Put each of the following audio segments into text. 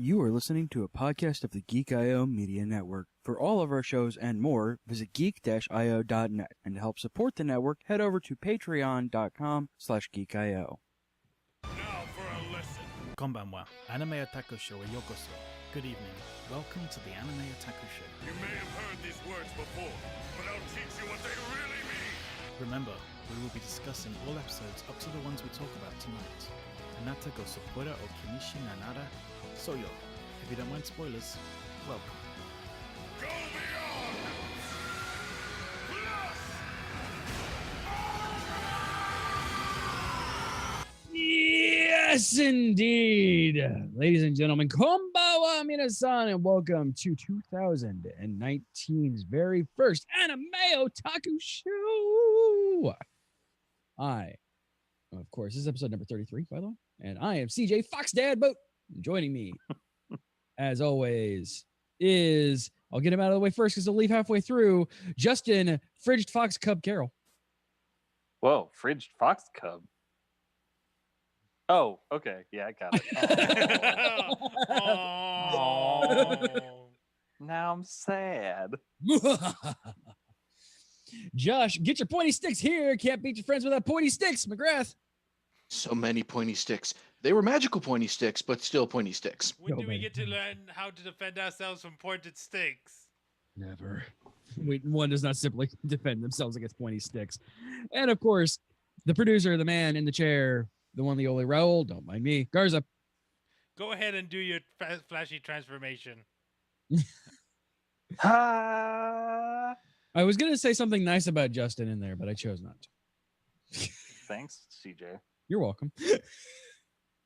You are listening to a podcast of the Geek.io Media Network. For all of our shows and more, visit geek-io.net. And to help support the network, head over to patreon.com/geekio. Now for a lesson. Konbanwa, Anime Otaku Show yokoso. Good evening. Welcome to the Anime Otaku Show. You may have heard these words before, but I'll teach you what they really mean. Remember, we will be discussing all episodes up to the ones we talk about tonight. Anata go sopora o kinishi nanara soyo. If you don't mind spoilers, welcome. Go beyond! Yes, indeed. Ladies and gentlemen, konbawa minasan, and welcome to 2019's very first Anime Otaku Show. Of course, this is episode number 33, by the way, and I am CJ Fox Dad Boat. Joining me, as always, is, I'll get him out of the way first because he'll leave halfway through, Justin Fridged Fox Cub Carroll. Whoa, Fridged Fox Cub. Oh, okay. Yeah, I got it. Oh. Now I'm sad. Josh, get your pointy sticks here. Can't beat your friends without pointy sticks, McGrath. So many pointy sticks. They were magical pointy sticks, but still pointy sticks. When do we get to learn how to defend ourselves from pointed sticks? Never. One does not simply defend themselves against pointy sticks. And of course, the producer, the man in the chair, the one, the only Raul, don't mind me, Garza. Go ahead and do your flashy transformation. I was going to say something nice about Justin in there, but I chose not to. Thanks, CJ. You're welcome.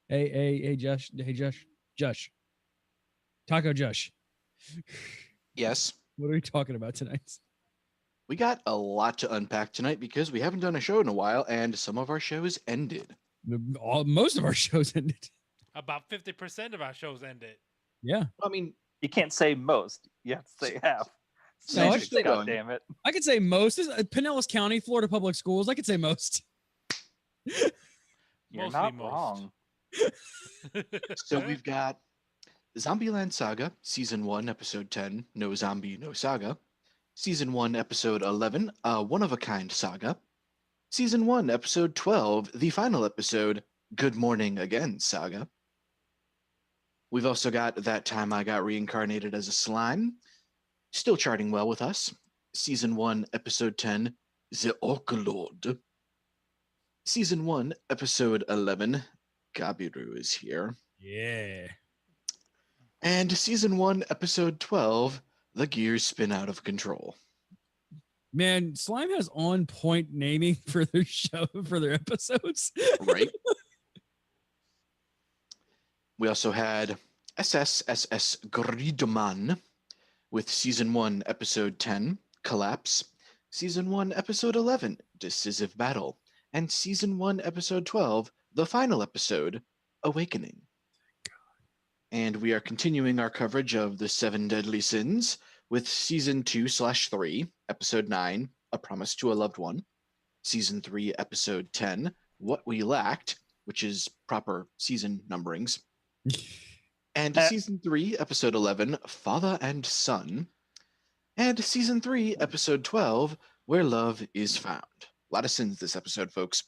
Hey, Josh. Taco Josh. Yes. What are we talking about tonight? We got a lot to unpack tonight because we haven't done a show in a while, and some of our shows ended. Most of our shows ended. About 50% of our shows ended. Yeah. I mean, you can't say most. You have to say half. No, I still God going. damn it. I could say most. This is Pinellas County, Florida Public Schools. I could say most. You're Mostly not most. wrong. So we've got Zombieland Saga, Season 1, Episode 10, No Zombie, No Saga. Season 1, Episode 11, One-of-a-Kind Saga. Season 1, Episode 12, the final episode, Good Morning Again Saga. We've also got That Time I Got Reincarnated as a Slime. Still charting well with us. Season 1, Episode 10, The Orc Lord. Season 1, Episode 11, Gabiru is here. Yeah. And Season 1, Episode 12, The Gears Spin Out of Control. Man, Slime has on-point naming for their show, for their episodes. Right? We also had SSSS.Gridman with Season 1, Episode 10, Collapse. Season 1, Episode 11, Decisive Battle. And Season 1, Episode 12, the final episode, Awakening. And we are continuing our coverage of the 7 Deadly Sins with Season 2/3, Episode 9, A Promise to a Loved One. Season 3, Episode 10, What We Lacked, which is proper season numberings. And Season 3, Episode 11, Father and Son. And Season 3, Episode 12, Where Love is Found. A lot of sins this episode, folks.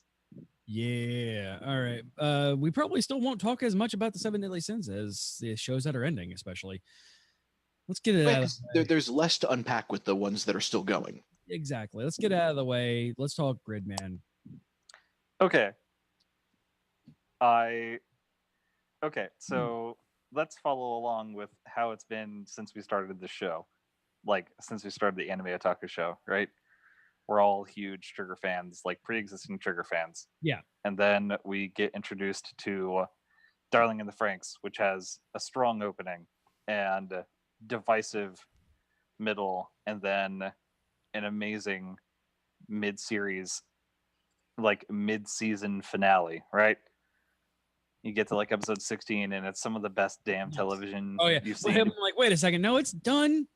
Yeah. All right. We probably still won't talk as much about the 7 Deadly Sins as the shows that are ending, especially. Let's get it out of the way. There's less to unpack with the ones that are still going. Exactly. Let's get it out of the way. Let's talk Gridman. Okay. So let's follow along with how it's been since we started the show. Like, since we started the Anime Otaku Show, right? We're all huge Trigger fans, like pre-existing Trigger fans. Yeah. And then we get introduced to Darling in the Franxx, which has a strong opening and divisive middle, and then an amazing mid-series, like mid-season finale, right? You get to like episode 16, and it's some of the best damn television you've seen. I'm like, wait a second. No, it's done.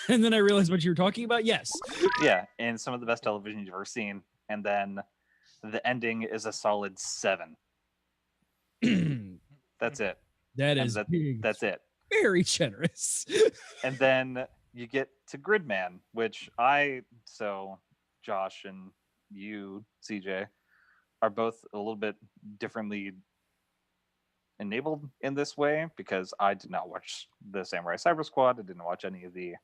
And then I realized what you were talking about. Yes. Yeah, and some of the best television you've ever seen. And then the ending is a solid 7. That's it. That is big. That's it. Very generous. And then you get to Gridman, which Josh and you, CJ, are both a little bit differently enabled in this way because I did not watch the Samurai Cyber Squad. I didn't watch any of the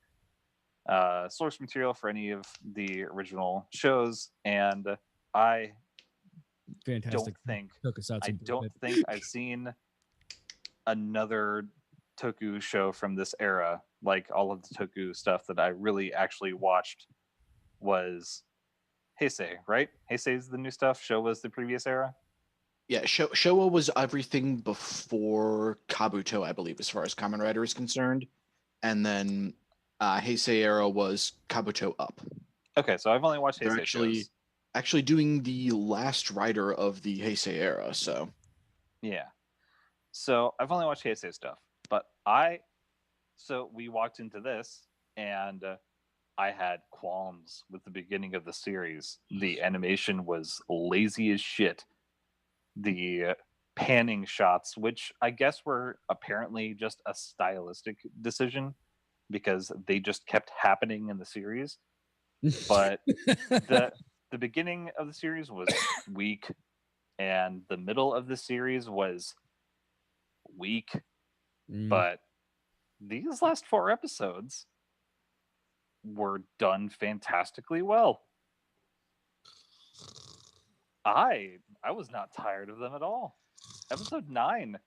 source material for any of the original shows, and I Fantastic. don't think I've seen another Toku show from this era. Like all of the Toku stuff that I really actually watched was Heisei, right? Heisei is the new stuff. Show was the previous era. Yeah, Showa was everything before Kabuto, I believe, as far as Kamen Rider is concerned. And then Heisei era was Kabuto up. Okay, so I've only watched They're Heisei actually doing the last rider of the Heisei era, so. Yeah. So I've only watched Heisei stuff, but so we walked into this and I had qualms with the beginning of the series. The animation was lazy as shit. The panning shots, which I guess were apparently just a stylistic decision because they just kept happening in the series. But the beginning of the series was weak, and the middle of the series was weak. But these last 4 episodes were done fantastically well. I was not tired of them at all. Episode 9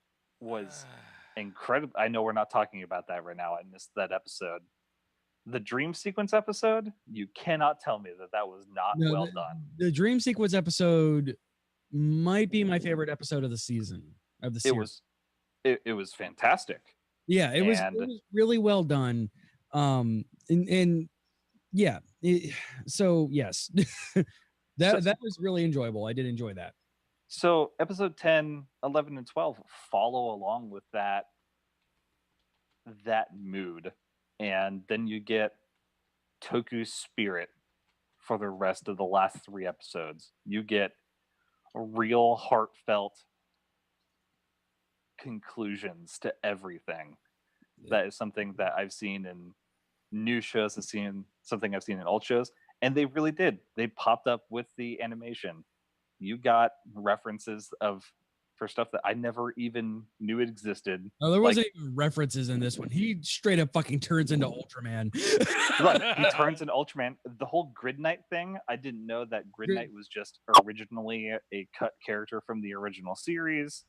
was incredible. I know we're not talking about that right now. I missed that episode. The dream sequence episode, you cannot tell me that was not well done. The dream sequence episode might be my favorite episode of the season of the series. It was fantastic. Yeah, it was really well done. So yes. That was really enjoyable. I did enjoy that. So episode 10, 11, and 12 follow along with that mood. And then you get Toku's spirit for the rest of the last 3 episodes. You get real heartfelt conclusions to everything. Yeah. That is something that I've seen in new shows, something I've seen in old shows. And they really did. They popped up with the animation. You got references for stuff that I never even knew it existed. Oh, there wasn't even references in this one. He straight up fucking turns into Ultraman. Right, he turns into Ultraman. The whole Grid Knight thing, I didn't know that Grid Knight was just originally a cut character from the original series.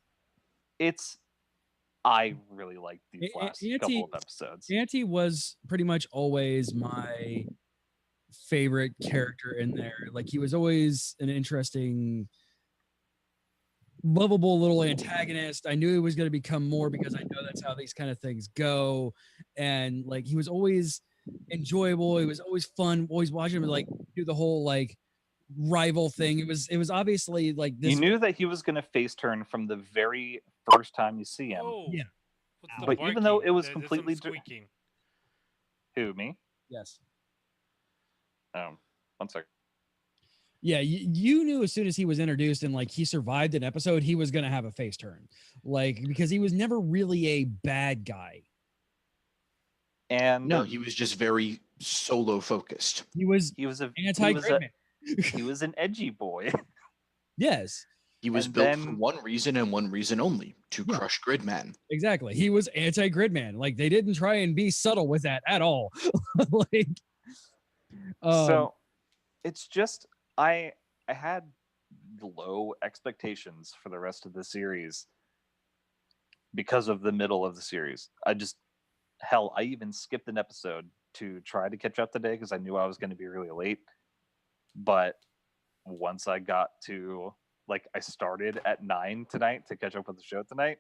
I really liked these last couple of episodes. Auntie was pretty much always my favorite character in there. Like, he was always an interesting, lovable little antagonist. I knew he was going to become more because I know that's how these kind of things go. And like, he was always enjoyable. He was always fun. Always watching him like do the whole like rival thing. It was obviously like this. You knew that he was going to face turn from the very first time you see him. Oh, yeah. But even though it was completely squeaking. Who, me? Yes. 1 second. Yeah, you knew as soon as he was introduced and like he survived an episode, he was going to have a face turn, like, because he was never really a bad guy. And no, he was just very solo focused. He was anti-Gridman. He was an edgy boy. Yes. He was built for one reason and one reason only, to crush Gridman. Exactly. He was anti-Gridman. Like, they didn't try and be subtle with that at all. Like, so it's just I had low expectations for the rest of the series because of the middle of the series. I even skipped an episode to try to catch up today because I knew I was going to be really late. But once I got to, like, I started at 9 tonight to catch up with the show tonight,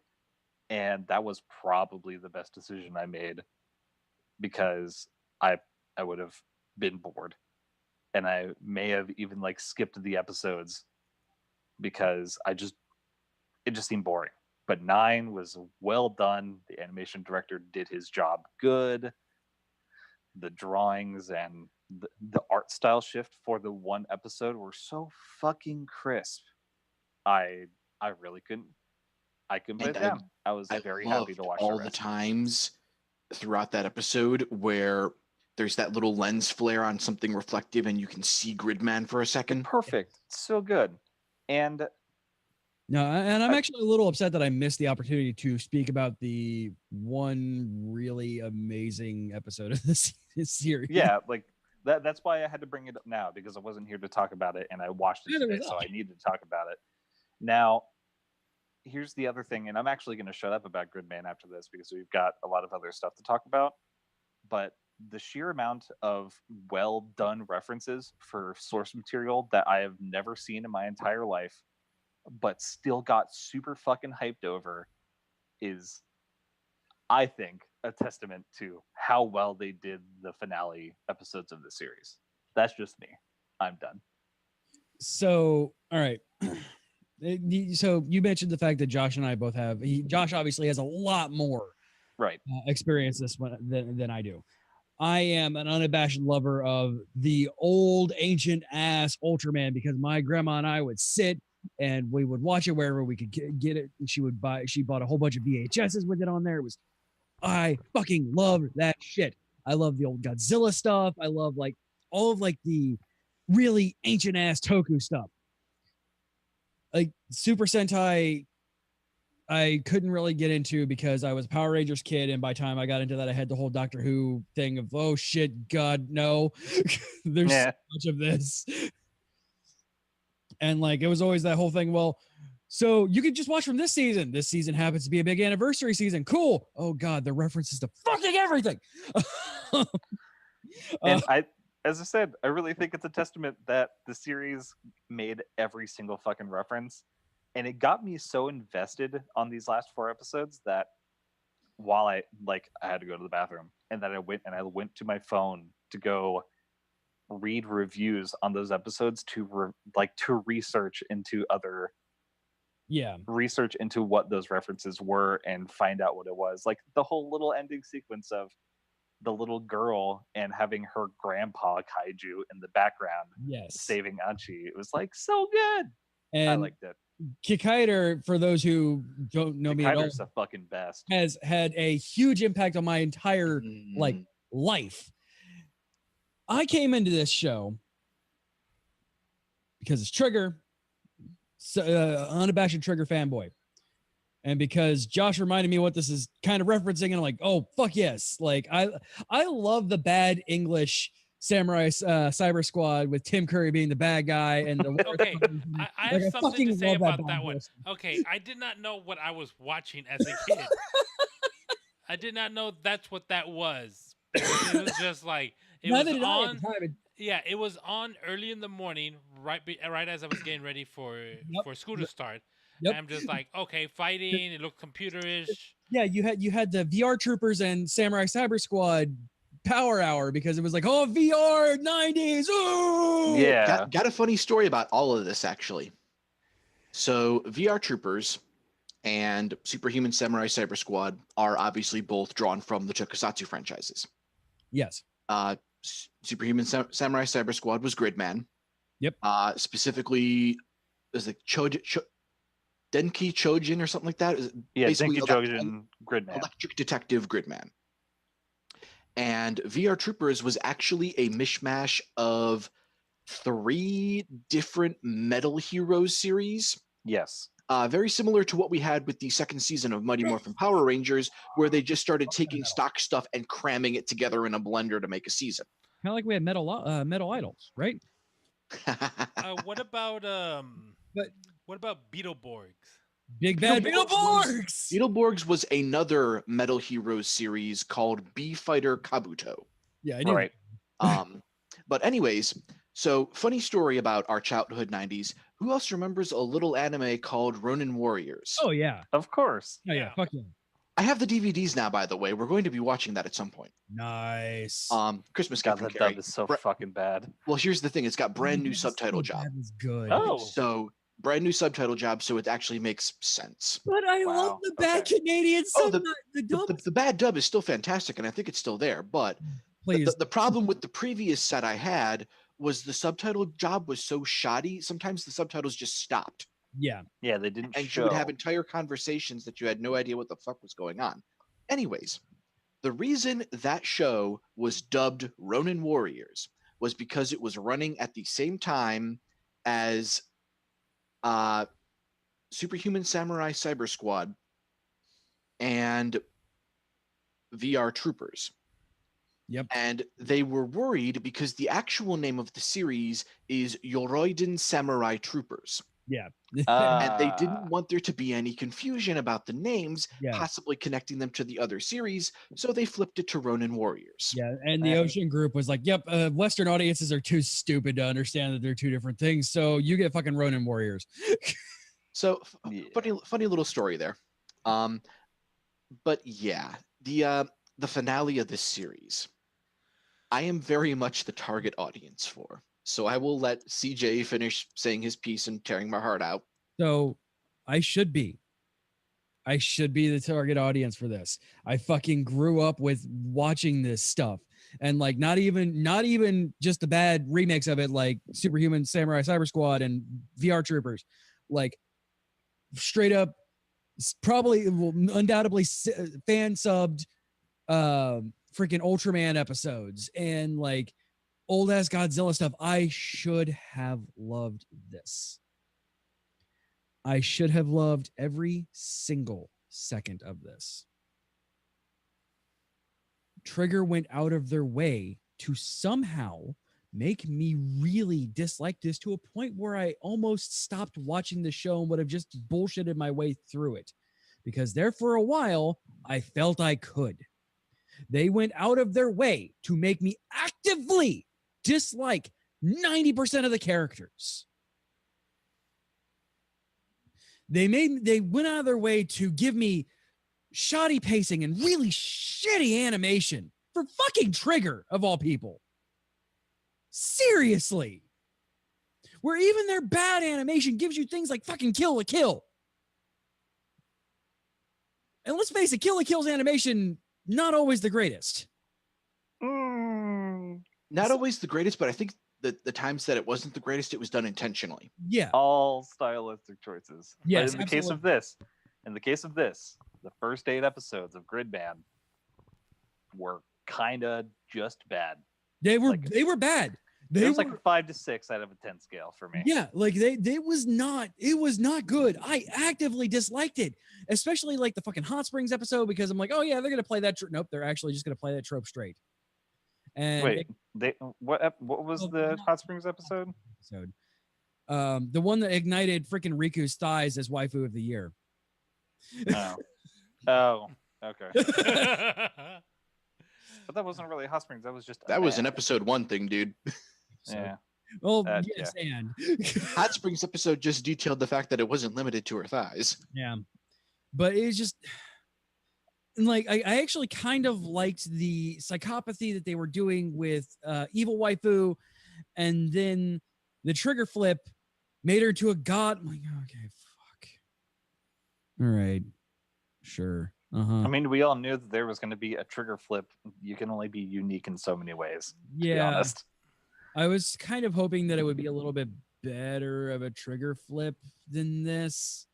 and that was probably the best decision I made because I would have been bored, and I may have even like skipped the episodes because it just seemed boring. But 9 was well done. The animation director did his job good. The drawings and the art style shift for the one episode were so fucking crisp. I really couldn't put it down. I was very happy to watch all the times throughout that episode where there's that little lens flare on something reflective and you can see Gridman for a second. Perfect. So good. And No, and I'm actually a little upset that I missed the opportunity to speak about the one really amazing episode of this series. yeah, like that's why I had to bring it up now, because I wasn't here to talk about it and I watched it today, so I needed to talk about it. Now, here's the other thing, and I'm actually going to shut up about Gridman after this because we've got a lot of other stuff to talk about. But the sheer amount of well done references for source material that I have never seen in my entire life, but still got super fucking hyped over, is, I think, a testament to how well they did the finale episodes of the series. That's just me. I'm done. So, all right. So you mentioned the fact that Josh and I both have. Josh obviously has a lot more Right. experience this one than I do. I am an unabashed lover of the old ancient ass Ultraman because my grandma and I would sit and we would watch it wherever we could get it. And she bought a whole bunch of VHSs with it on there. I fucking loved that shit. I love the old Godzilla stuff. I love like all of like the really ancient ass Toku stuff. Like Super Sentai, I couldn't really get into because I was a Power Rangers kid, and by the time I got into that, I had the whole Doctor Who thing of, oh shit, God, no. There's so much of this. And like, it was always that whole thing, well, so you can just watch from this season. This season happens to be a big anniversary season. Cool. Oh God, the references to fucking everything. And as I said, I really think it's a testament that the series made every single fucking reference. And it got me so invested on these last 4 episodes that while I had to go to the bathroom, and then I went to my phone to go read reviews on those episodes to research into what those references were and find out what it was. Like the whole little ending sequence of the little girl and having her grandpa kaiju in the background, saving Anchi. It was like so good. And I liked it. Kikaider, for those who don't know me at all, the fucking best. Has had a huge impact on my entire life. I came into this show because it's Trigger, unabashed Trigger fanboy, and because Josh reminded me what this is kind of referencing, and I'm like, oh fuck yes! Like I love the bad English Samurai Cyber Squad with Tim Curry being the bad guy and the okay. I have something to say about that one. Okay, I did not know what I was watching as a kid. I did not know that's what that was. It was just like it was on. Yeah, it was on early in the morning, right as I was getting ready for school to start. Yep. And I'm just like, okay, fighting. It looked computerish. Yeah, you had the VR Troopers and Samurai Cyber Squad Power Hour because it was like, oh, VR 90s. Ooh! Yeah. Got a funny story about all of this, actually. So VR Troopers and Superhuman Samurai Cyber Squad are obviously both drawn from the Tokusatsu franchises. Yes. Superhuman Samurai Cyber Squad was Gridman. Yep. Specifically, is it Denki Chojin or something like that? Yeah, Denki Chojin Gridman. Electric Detective Gridman. And VR Troopers was actually a mishmash of 3 different Metal Heroes series. Yes. Very similar to what we had with the second season of Mighty Morphin Power Rangers, where they just started taking stock stuff and cramming it together in a blender to make a season. Kind of like we had Metal Idols, right? What about Beetleborgs? Big bad Beetleborgs! Beetleborgs was another Metal Heroes series called B-Fighter Kabuto. Yeah, I knew. Right. But anyways, so funny story about our childhood 90s. Who else remembers a little anime called Ronin Warriors? Oh, yeah. Of course. Oh, yeah. Fuck yeah. I have the DVDs now, by the way. We're going to be watching that at some point. Nice. Christmas God, gift from that Carrie. dub is so fucking bad. Well, here's the thing. It's got brand new subtitle job. That is good. Oh. So brand new subtitle job, so it actually makes sense. But I love the bad Canadian sub. The bad dub is still fantastic, and I think it's still there. But the problem with the previous set I had was the subtitle job was so shoddy. Sometimes the subtitles just stopped. Yeah. Yeah, they didn't and show. you would have entire conversations that you had no idea what the fuck was going on. Anyways, The reason that show was dubbed Ronin Warriors was because it was running at the same time as Superhuman Samurai Cyber Squad and VR Troopers. Yep. And they were worried because the actual name of the series is Yoroiden Samurai Troopers. Yeah. And they didn't want there to be any confusion about the names, Yeah. possibly connecting them to the other series, so they flipped it to Ronin Warriors. Yeah, and the Ocean Group was like, "Yep, Western audiences are too stupid to understand that they're two different things. So you get fucking Ronin Warriors." So funny little story there. But yeah, the finale of this series, I am very much the target audience for. So I will let CJ finish saying his piece and tearing my heart out. So I should be the target audience for this. I fucking grew up with watching this stuff, and like not even just the bad remakes of it, like Superhuman Samurai Cyber Squad and VR Troopers, like straight up, probably undoubtedly fan subbed freaking Ultraman episodes and like old ass Godzilla stuff. I should have loved this. I should have loved every single second of this. Trigger went out of their way to somehow make me really dislike this to a point where I almost stopped watching the show and would have just bullshitted my way through it. Because there for a while, I felt I could. They went out of their way to make me actively dislike 90% of the characters. They went out of their way to give me shoddy pacing and really shitty animation for fucking Trigger, of all people. Seriously. Where even their bad animation gives you things like fucking Kill la Kill. And let's face it, Kill la Kill's animation, not always the greatest. Not always the greatest, but I think the times that it wasn't the greatest, it was done intentionally. Yeah. All stylistic choices. Yes, but in the case of this, the first 8 episodes of Gridman were kind of just bad. They were like, they were bad. It was like a 5 to 6 out of a 10 scale for me. Yeah, like it was not good. I actively disliked it, especially like the fucking Hot Springs episode, because I'm like, oh yeah, they're gonna play that. Nope, they're actually just gonna play that trope straight. And wait, what was the Hot Springs episode? The one that ignited freaking Riku's thighs as waifu of the year. Oh, okay. But that wasn't really Hot Springs. That was just that was an episode 1 thing, dude. Yeah. Well, yes, yeah. And Hot Springs episode just detailed the fact that it wasn't limited to her thighs. Yeah, but it's just like I actually kind of liked the psychopathy that they were doing with evil waifu, and then the trigger flip made her to a god. I'm like, okay, fuck. All right, sure. I mean, we all knew that there was going to be a trigger flip. You can only be unique in so many ways. To be honest. I was kind of hoping that it would be a little bit better of a trigger flip than this.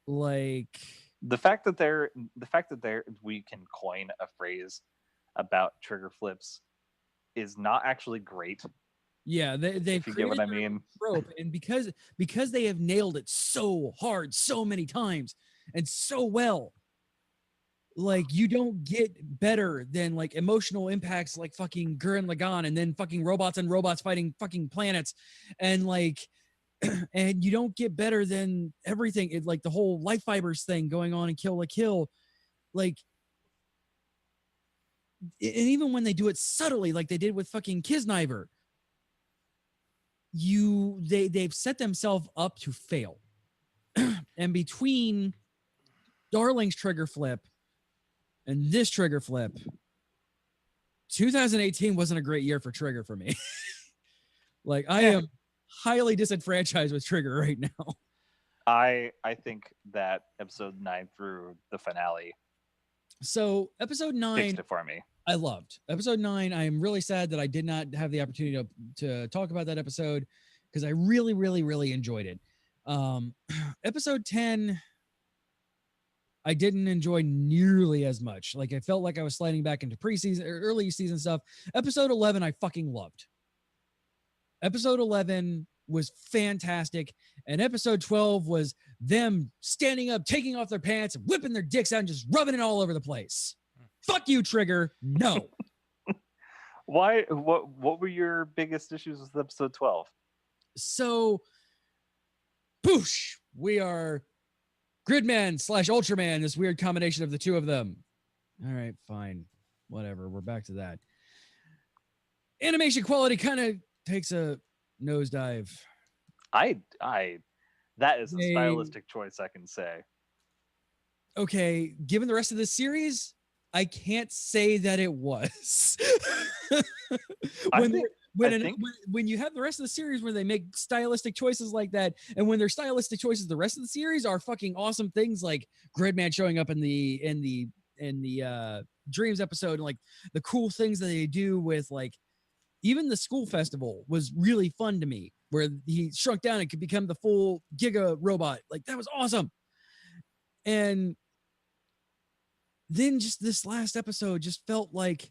Like the fact that we can coin a phrase about trigger flips is not actually great. Yeah, they if you get what I mean. Trope, and because they have nailed it so hard, so many times, and so well. Like, you don't get better than like emotional impacts like fucking Gurren Lagann, and then fucking robots and robots fighting fucking planets, and like and you don't get better than everything. It like the whole life fibers thing going on in Kill la Kill, like, and even when they do it subtly, like they did with fucking Kisniver, they've set themselves up to fail. And between Darling's trigger flip and this trigger flip, 2018 wasn't a great year for Trigger for me. Like, I am highly disenfranchised with Trigger right now. I think that episode 9 through the finale. So episode 9 fixed it for me. I loved. Episode 9, I am really sad that I did not have the opportunity to talk about that episode, because I really, really, really enjoyed it. Episode 10, I didn't enjoy nearly as much. Like I felt like I was sliding back into preseason or early season stuff. Episode 11, I fucking loved. Episode 11 was fantastic. And episode 12 was them standing up, taking off their pants, whipping their dicks out, and just rubbing it all over the place. Fuck you, Trigger. No. Why? What were your biggest issues with episode 12? So, poosh, we are Gridman / Ultraman, this weird combination of the two of them. All right, fine. Whatever. We're back to that. Animation quality kind of takes a nosedive. That is a stylistic choice, I can say. Okay, given the rest of the series, I can't say that it was. When you have the rest of the series where they make stylistic choices like that, and when their stylistic choices the rest of the series are fucking awesome things like Gridman showing up in the Dreams episode, and like the cool things that they do with like even the school festival was really fun to me, where he shrunk down and could become the full Giga robot. Like that was awesome. And then just this last episode just felt like,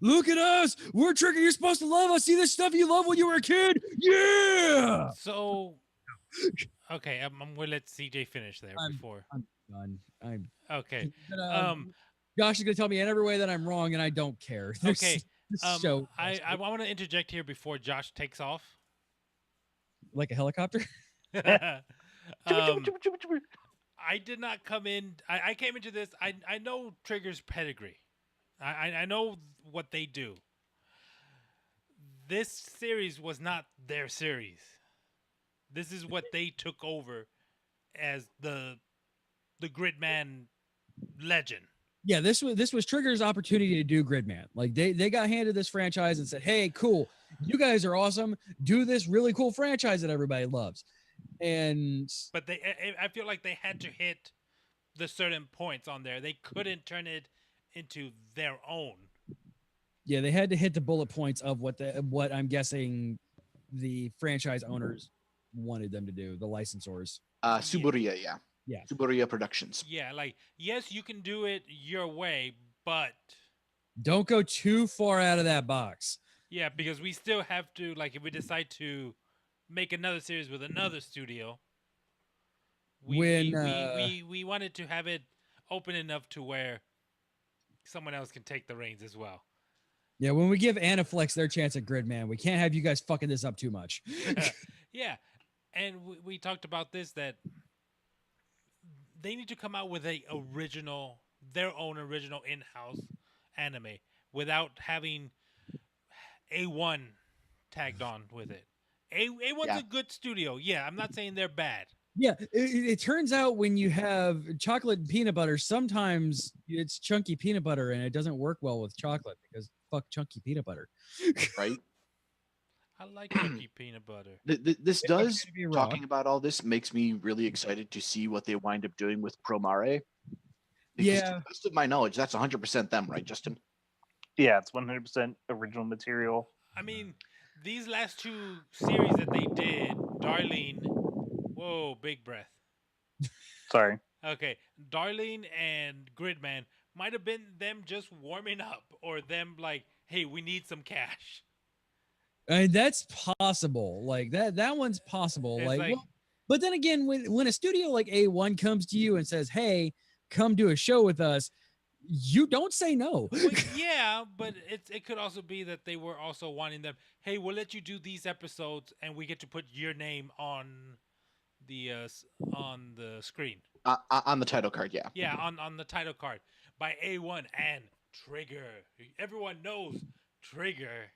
look at us, we're Trigger, you're supposed to love us. See this stuff you loved when you were a kid? Yeah. So okay, I'm gonna let CJ finish there before I'm done. Okay. Josh is gonna tell me in every way that I'm wrong, and I don't care. Okay. I want to interject here before Josh takes off. Like a helicopter? I did not come in. I came into this. I know Trigger's pedigree. I know what they do. This series was not their series. This is what they took over as the Gridman legend. Yeah, this was Trigger's opportunity to do Gridman. Like they got handed this franchise and said, "Hey, cool, you guys are awesome. Do this really cool franchise that everybody loves." But I feel like they had to hit the certain points on there. They couldn't turn it into their own. Yeah, they had to hit the bullet points of what I'm guessing the franchise owners wanted them to do, the licensors. Suburia, yeah. Yeah. Suburia Productions. Yeah, like, yes, you can do it your way, but don't go too far out of that box. Yeah, because we still have to, like, if we decide to make another series with another studio, we wanted to have it open enough to where someone else can take the reins as well. Yeah, when we give Anaflex their chance at Gridman, we can't have you guys fucking this up too much. Yeah, and we talked about this, that they need to come out with their own original in-house anime without having A1 tagged on with it. A1's a good studio. Yeah, I'm not saying they're bad. Yeah, it turns out when you have chocolate and peanut butter, sometimes it's chunky peanut butter and it doesn't work well with chocolate because fuck chunky peanut butter. Right? I like chunky peanut butter. This does, talking about all this, makes me really excited to see what they wind up doing with Promare. Because to the best of my knowledge, that's 100% them, right, Justin? Yeah, it's 100% original material. I mean, these last two series that they did, Darlene... Whoa, big breath. Sorry. Okay, Darlene and Gridman might have been them just warming up, or them like, hey, we need some cash. I mean, that's possible. Like that one's possible. Like but then again, when a studio like A1 comes to you and says, hey, come do a show with us, you don't say no. Well, yeah, but it could also be that they were also wanting them, hey, we'll let you do these episodes and we get to put your name on the screen. On the title card, yeah. Yeah, on the title card by A1 and Trigger. Everyone knows Trigger.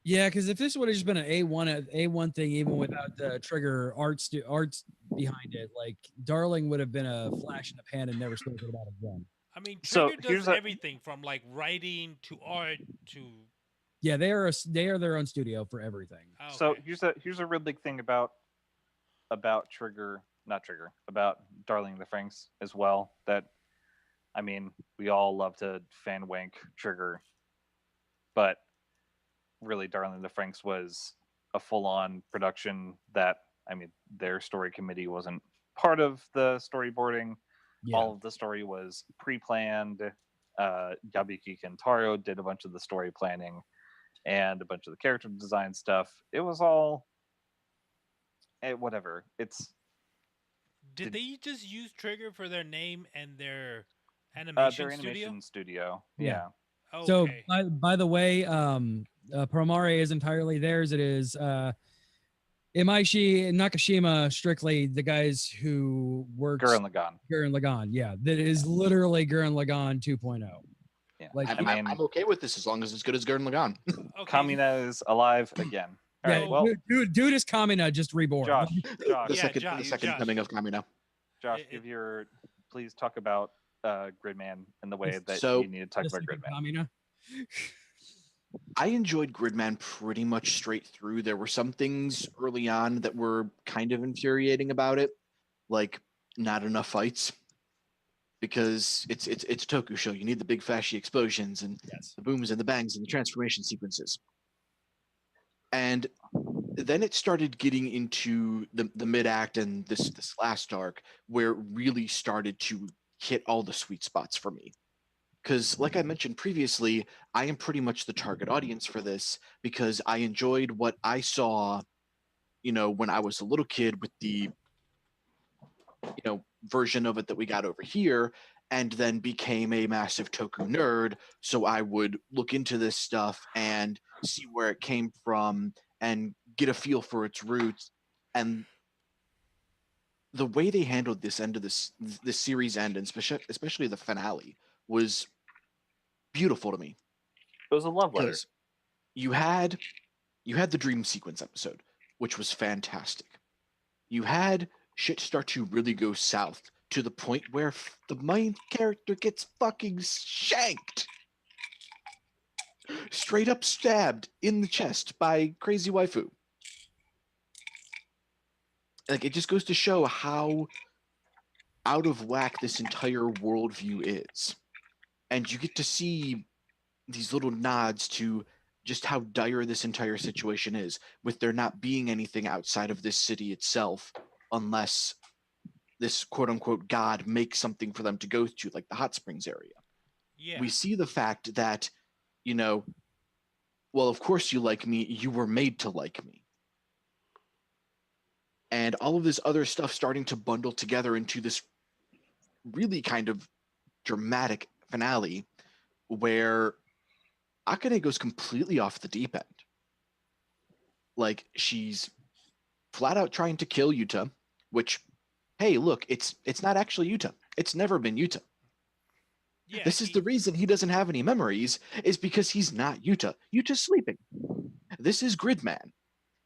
Yeah, because if this would have just been an A1 thing, even without the Trigger arts behind it, like Darling would have been a flash in the pan and never spoken about it again. I mean, Trigger does everything from like writing to art to. Yeah, they are their own studio for everything. Oh, okay. So here's a real big thing about about Darling in the Franxx as well. That, I mean, we all love to fan wank Trigger, but really Darling in the Franxx was a full-on production that, I mean, their story committee wasn't part of the storyboarding. Yeah. All of the story was pre-planned. Yabuki Kentaro did a bunch of the story planning and a bunch of the character design stuff. It was all whatever. Did they just use Trigger for their name and their their animation animation studio. Yeah. Yeah. So Okay. by the way, Promare is entirely theirs. It is Imaishi and Nakashima, strictly the guys who worked Gurren Lagann. Gurren Lagann. Yeah, that is literally Gurren Lagann 2.0. Yeah. Like, I'm okay with this as long as it's good as Gurren Lagann. Okay. Kamina is alive again. All yeah, right. Well, dude is Kamina just reborn. Josh, The Yeah, second Josh. coming of Kamina. Josh, It- give your please talk about Gridman in the way that So- you need to talk Just about like Gridman. Kamina. I enjoyed Gridman pretty much straight through. There were some things early on that were kind of infuriating about it, like not enough fights, because it's a Toku show. You need the big flashy explosions and Yes. the booms and the bangs and the transformation sequences. And then it started getting into the mid act and this last arc where it really started to hit all the sweet spots for me. Because, like I mentioned previously, I am pretty much the target audience for this because I enjoyed what I saw, when I was a little kid with the, version of it that we got over here, and then became a massive Toku nerd. So I would look into this stuff and see where it came from and get a feel for its roots. And the way they handled this end of this series end, and especially the finale, was beautiful to me. It was a love letter. Because you had the dream sequence episode, which was fantastic. You had shit start to really go south to the point where the main character gets fucking shanked, straight up stabbed in the chest by crazy waifu. Like, it just goes to show how out of whack this entire worldview is, and you get to see these little nods to just how dire this entire situation is, with there not being anything outside of this city itself unless this quote-unquote god makes something for them to go to, like the hot springs area. Yeah. We see the fact that, well, of course you like me, you were made to like me. And all of this other stuff starting to bundle together into this really kind of dramatic finale where Akane goes completely off the deep end. Like, she's flat out trying to kill Yuta, which, hey, look, it's not actually Yuta. It's never been Yuta. Yeah, This is the reason he doesn't have any memories, is because he's not Yuta. Yuta's sleeping. This is Gridman.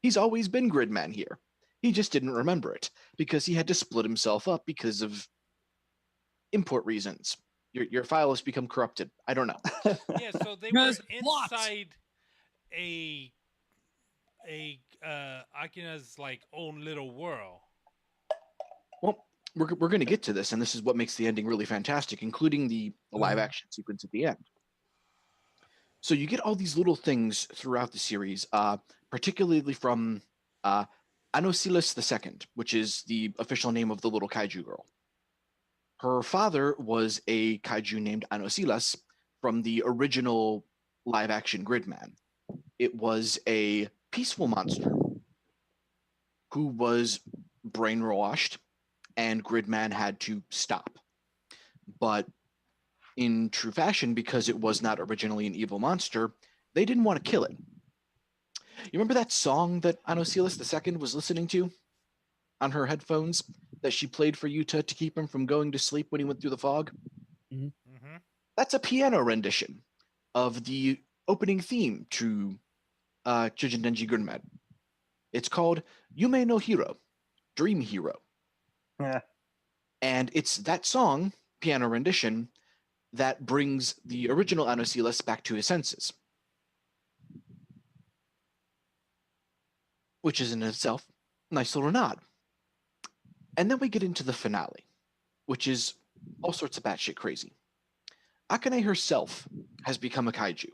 He's always been Gridman here. He just didn't remember it because he had to split himself up because of import reasons. Your file has become corrupted. I don't know. Yeah, so they were Guys, plot. inside a Akina's like own little world. Well, we're going to get to this, and this is what makes the ending really fantastic, including the live action sequence at the end. So you get all these little things throughout the series, particularly from Anosilis II, which is the official name of the little kaiju girl. Her father was a kaiju named Anosilas from the original live action Gridman. It was a peaceful monster who was brainwashed, and Gridman had to stop. But in true fashion, because it was not originally an evil monster, they didn't want to kill it. You remember that song that Anosilis II was listening to on her headphones that she played for Yuta to keep him from going to sleep when he went through the fog? Mm-hmm. That's a piano rendition of the opening theme to Chujin Denji Gridman. It's called Yume no Hero, Dream Hero. Yeah. And it's that song, piano rendition, that brings the original Anosilis back to his senses. Which is in itself a nice little nod. And then we get into the finale, which is all sorts of batshit crazy. Akane herself has become a kaiju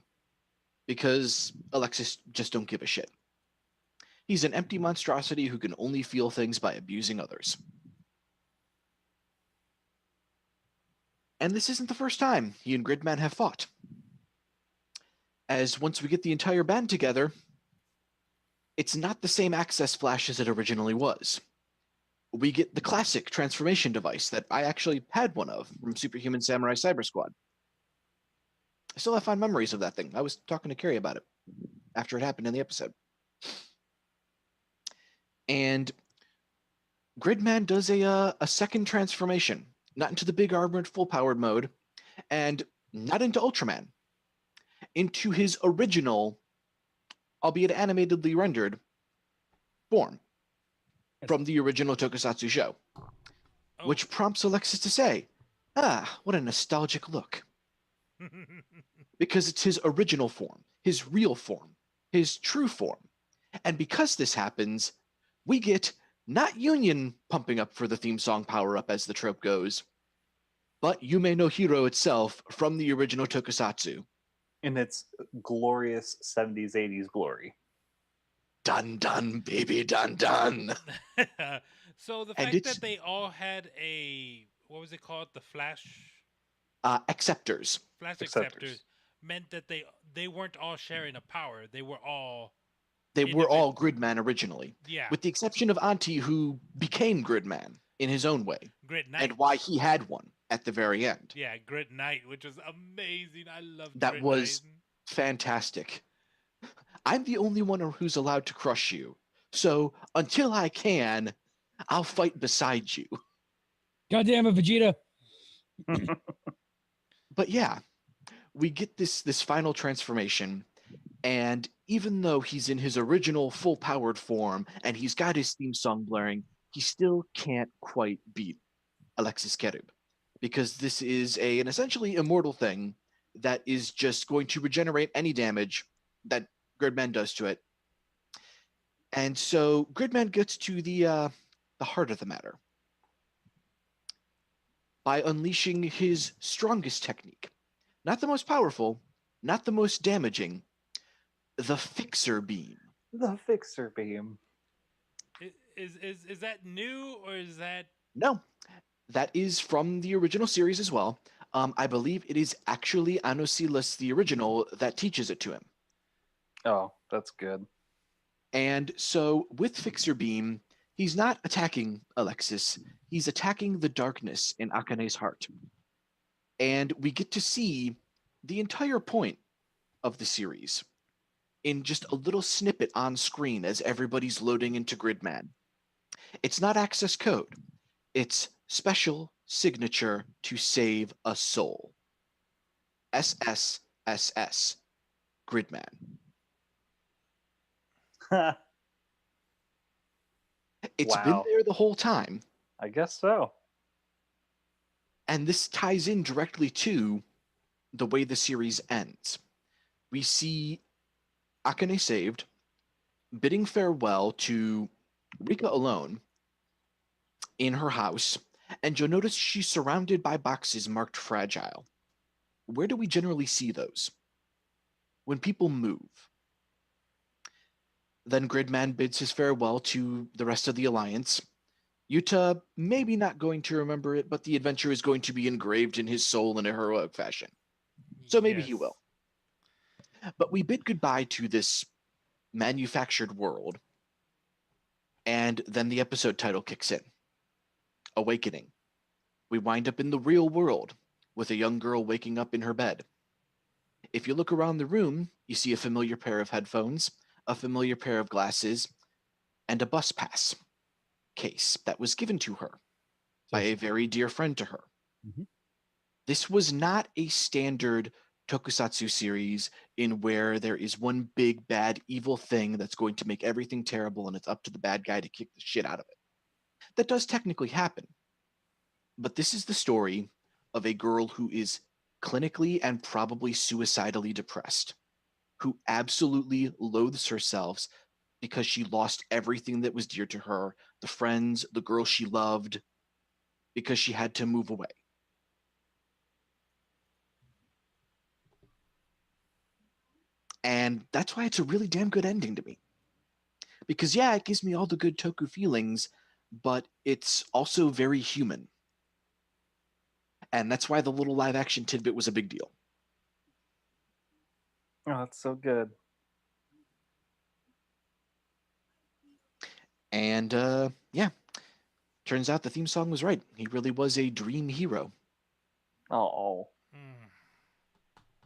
because Alexis just don't give a shit. He's an empty monstrosity who can only feel things by abusing others. And this isn't the first time he and Gridman have fought. As once we get the entire band together, it's not the same access flash as it originally was. We get the classic transformation device that I actually had one of from Superhuman Samurai Cyber Squad. I still have fond memories of that thing. I was talking to Carrie about it after it happened in the episode. And Gridman does a second transformation, not into the big armored full-powered mode, and not into Ultraman, into his original, albeit animatedly rendered, form from the original Tokusatsu show, which prompts Alexis to say, what a nostalgic look. Because it's his original form, his real form, his true form. And because this happens, we get not Union pumping up for the theme song power-up as the trope goes, but Yume no Hiro itself from the original Tokusatsu. In its glorious 70s, 80s glory. Dun dun, baby, dun dun. So the fact that they all had what was it called? The Flash? Acceptors. Flash acceptors meant that they weren't all sharing a power. They were all Gridman originally. Yeah. With the exception of Auntie, who became Gridman in his own way. Grid Knight. And why he had one at the very end. Yeah, Grid Knight, which was amazing. I loved that. Grid Was Knight. Fantastic. I'm the only one who's allowed to crush you. So until I can, I'll fight beside you. God damn it, Vegeta. But yeah, we get this final transformation, and even though he's in his original full-powered form and he's got his theme song blaring, he still can't quite beat Alexis Kerub, because this is an essentially immortal thing that is just going to regenerate any damage that Gridman does to it. And so Gridman gets to the heart of the matter by unleashing his strongest technique. Not the most powerful, not the most damaging, the Fixer Beam. The Fixer Beam. Is that new, or is that... No, that is from the original series as well. I believe it is actually Anosilas, the original, that teaches it to him. Oh, that's good. And so with Fixer Beam, he's not attacking Alexis. He's attacking the darkness in Akane's heart. And we get to see the entire point of the series in just a little snippet on screen as everybody's loading into Gridman. It's not access code. It's special signature to save a soul. SSSS. Gridman. It's been there the whole time. I guess so. And this ties in directly to the way the series ends. We see Akane saved, bidding farewell to Rika alone in her house, and you'll notice she's surrounded by boxes marked fragile. Where do we generally see those? When people move. Then Gridman bids his farewell to the rest of the Alliance. Yuta maybe not going to remember it, but the adventure is going to be engraved in his soul in a heroic fashion. So maybe he will. But we bid goodbye to this manufactured world, and then the episode title kicks in. Awakening. We wind up in the real world, with a young girl waking up in her bed. If you look around the room, you see a familiar pair of headphones, a familiar pair of glasses, and a bus pass case that was given to her by a very dear friend to her. Mm-hmm. This was not a standard tokusatsu series in where there is one big bad evil thing that's going to make everything terrible and it's up to the bad guy to kick the shit out of it. That does technically happen. But this is the story of a girl who is clinically and probably suicidally depressed, who absolutely loathes herself because she lost everything that was dear to her, the friends, the girl she loved, because she had to move away. And that's why it's a really damn good ending to me. Because yeah, it gives me all the good toku feelings, but it's also very human. And that's why the little live action tidbit was a big deal. Oh, that's so good. And yeah, turns out the theme song was right. He really was a dream hero. Oh.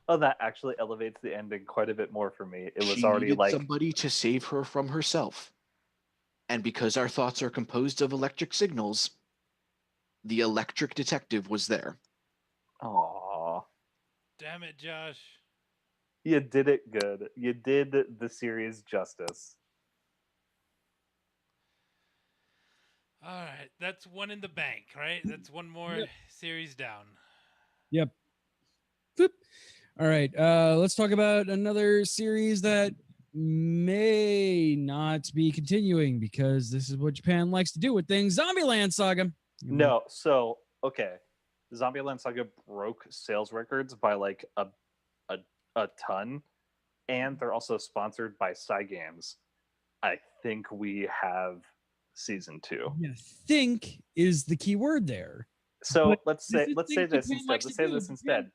Oh, that actually elevates the ending quite a bit more for me. It was She already needed like somebody to save her from herself. And because our thoughts are composed of electric signals, the electric detective was there. Aw. Damn it, Josh. You did it good. You did the series justice. All right, that's one in the bank, right? That's one more series down. Yep. Boop. All right. Let's talk about another series that may not be continuing because this is what Japan likes to do with things. Zombieland Saga. No, so okay. Zombieland Saga broke sales records by like a ton, and they're also sponsored by Cygames. I think we have season 2. Yeah, think is the key word there. So But let's this say is let's things say this Japan instead. likes Let's to say do. this Japan- instead.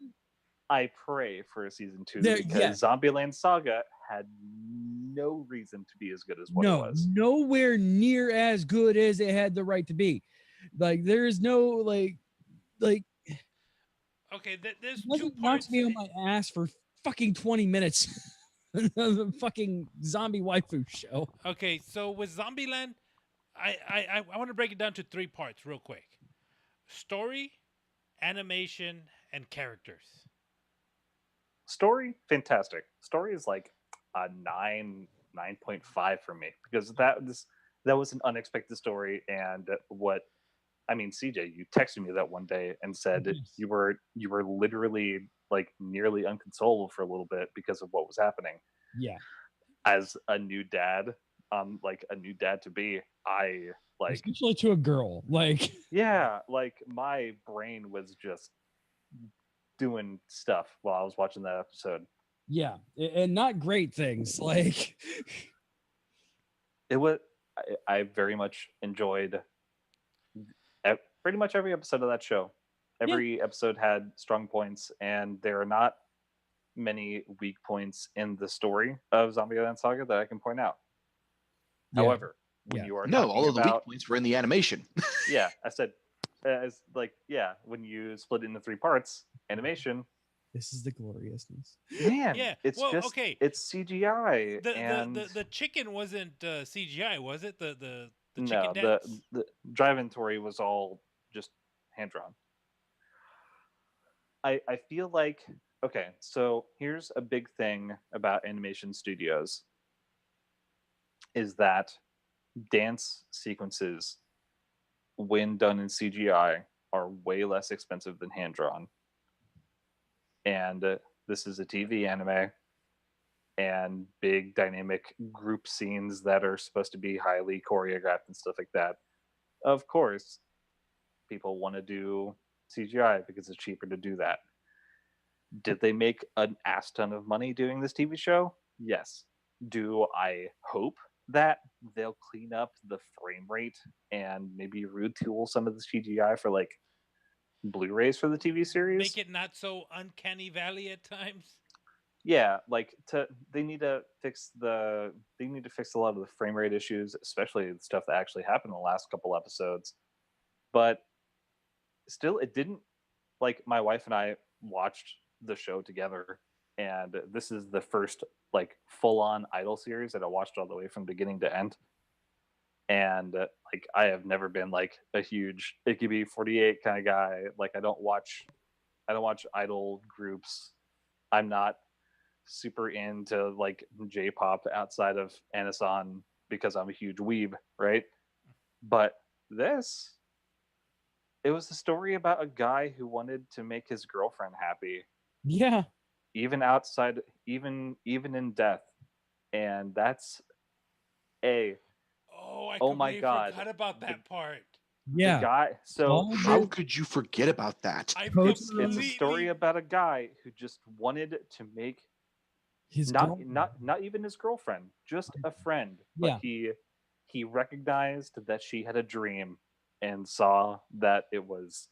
I pray for a season 2 There- because yes. Zombieland Saga had no reason to be as good as what it was. Nowhere near as good as it had the right to be. Like there is no like Okay, there's two nothing parts. knocks me on my ass for fucking 20 minutes. The fucking zombie waifu show. Okay, so with Zombieland, I want to break it down to 3 parts real quick: story, animation, and characters. Story, fantastic. Story is like a 9.5 for me because that was an unexpected story. And CJ, you texted me that one day and said Yes. you were literally like nearly unconsolable for a little bit because of what was happening. Yeah. As a new dad, like a new dad to be, I like, especially to a girl. Like yeah, like my brain was just doing stuff while I was watching that episode. yeah, and not great things. Like It was I very much enjoyed pretty much every episode of that show. Every episode had strong points, and there are not many weak points in the story of Zombieland Saga that I can point out. Yeah. However, when you are No, talking all of the about, weak points were in the animation. yeah, I said, as like, yeah, when you split it into 3 parts, animation, this is the gloriousness. man, Yeah, it's well, just okay. it's CGI. The chicken wasn't CGI, was it? The no, chicken dance? the drive inventory was all just hand drawn. I feel like, okay, so here's a big thing about animation studios is that dance sequences, when done in CGI, are way less expensive than hand drawn. And this is a TV anime, and big dynamic group scenes that are supposed to be highly choreographed and stuff like that. Of course, people want to do CGI because it's cheaper to do that. Did they make an ass ton of money doing this TV show? Yes. Do I hope that they'll clean up the frame rate and maybe retool some of the CGI for like Blu-rays for the TV series? Make it not so uncanny valley at times. Yeah, like they need to fix a lot of the frame rate issues, especially the stuff that actually happened in the last couple episodes. But still, it didn't, like, my wife and I watched the show together, and this is the first like full-on Idol series that I watched all the way from beginning to end. And like, I have never been like a huge AKB48 kind of guy. Like, I don't watch idol groups. I'm not super into like J-pop outside of Anasan because I'm a huge weeb, right? But it was a story about a guy who wanted to make his girlfriend happy. Yeah. Even in death. And that's Oh, I oh my completely God. forgot about that part. Yeah. The guy, so How could you forget about that? I It's it's a story about a guy who just wanted to make his not girl- even his girlfriend, just a friend. Yeah. But he recognized that she had a dream and saw that it was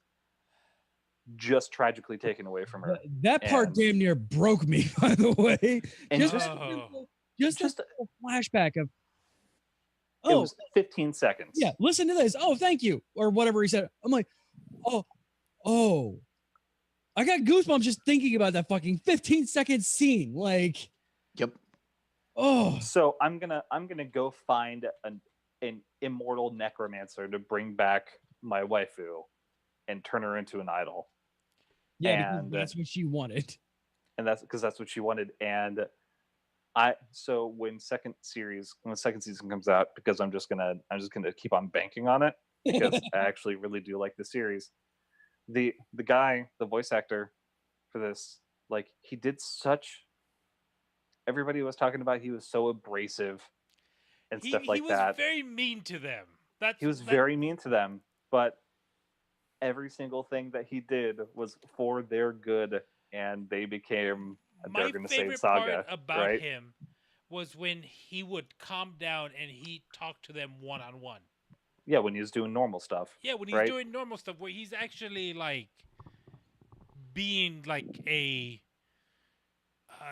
just tragically taken away from her. That part And- damn near broke me, by the way. And just just a flashback of, it was 15 seconds. yeah, listen to this. Oh, thank you, or whatever he said. I'm like, oh, I got goosebumps just thinking about that fucking 15-second scene. Like, Yep. oh, So I'm gonna go find an immortal necromancer to bring back my waifu and turn her into an idol. yeah, And because that's what she wanted. and that's because that's what she wanted. And so when second season comes out, because I'm just gonna keep on banking on it because I actually really do like the series. The guy, the voice actor for this, like, he did such. Everybody was talking about he was so abrasive and stuff like that. He was very mean to them. He was very mean to them, but every single thing that he did was for their good, and they became. My they're going to say favorite SAGA, part about right? him was when he would calm down and he talked to them one-on-one. Yeah, when he was doing normal stuff. Yeah, when he's right? doing normal stuff, where he's actually like being like a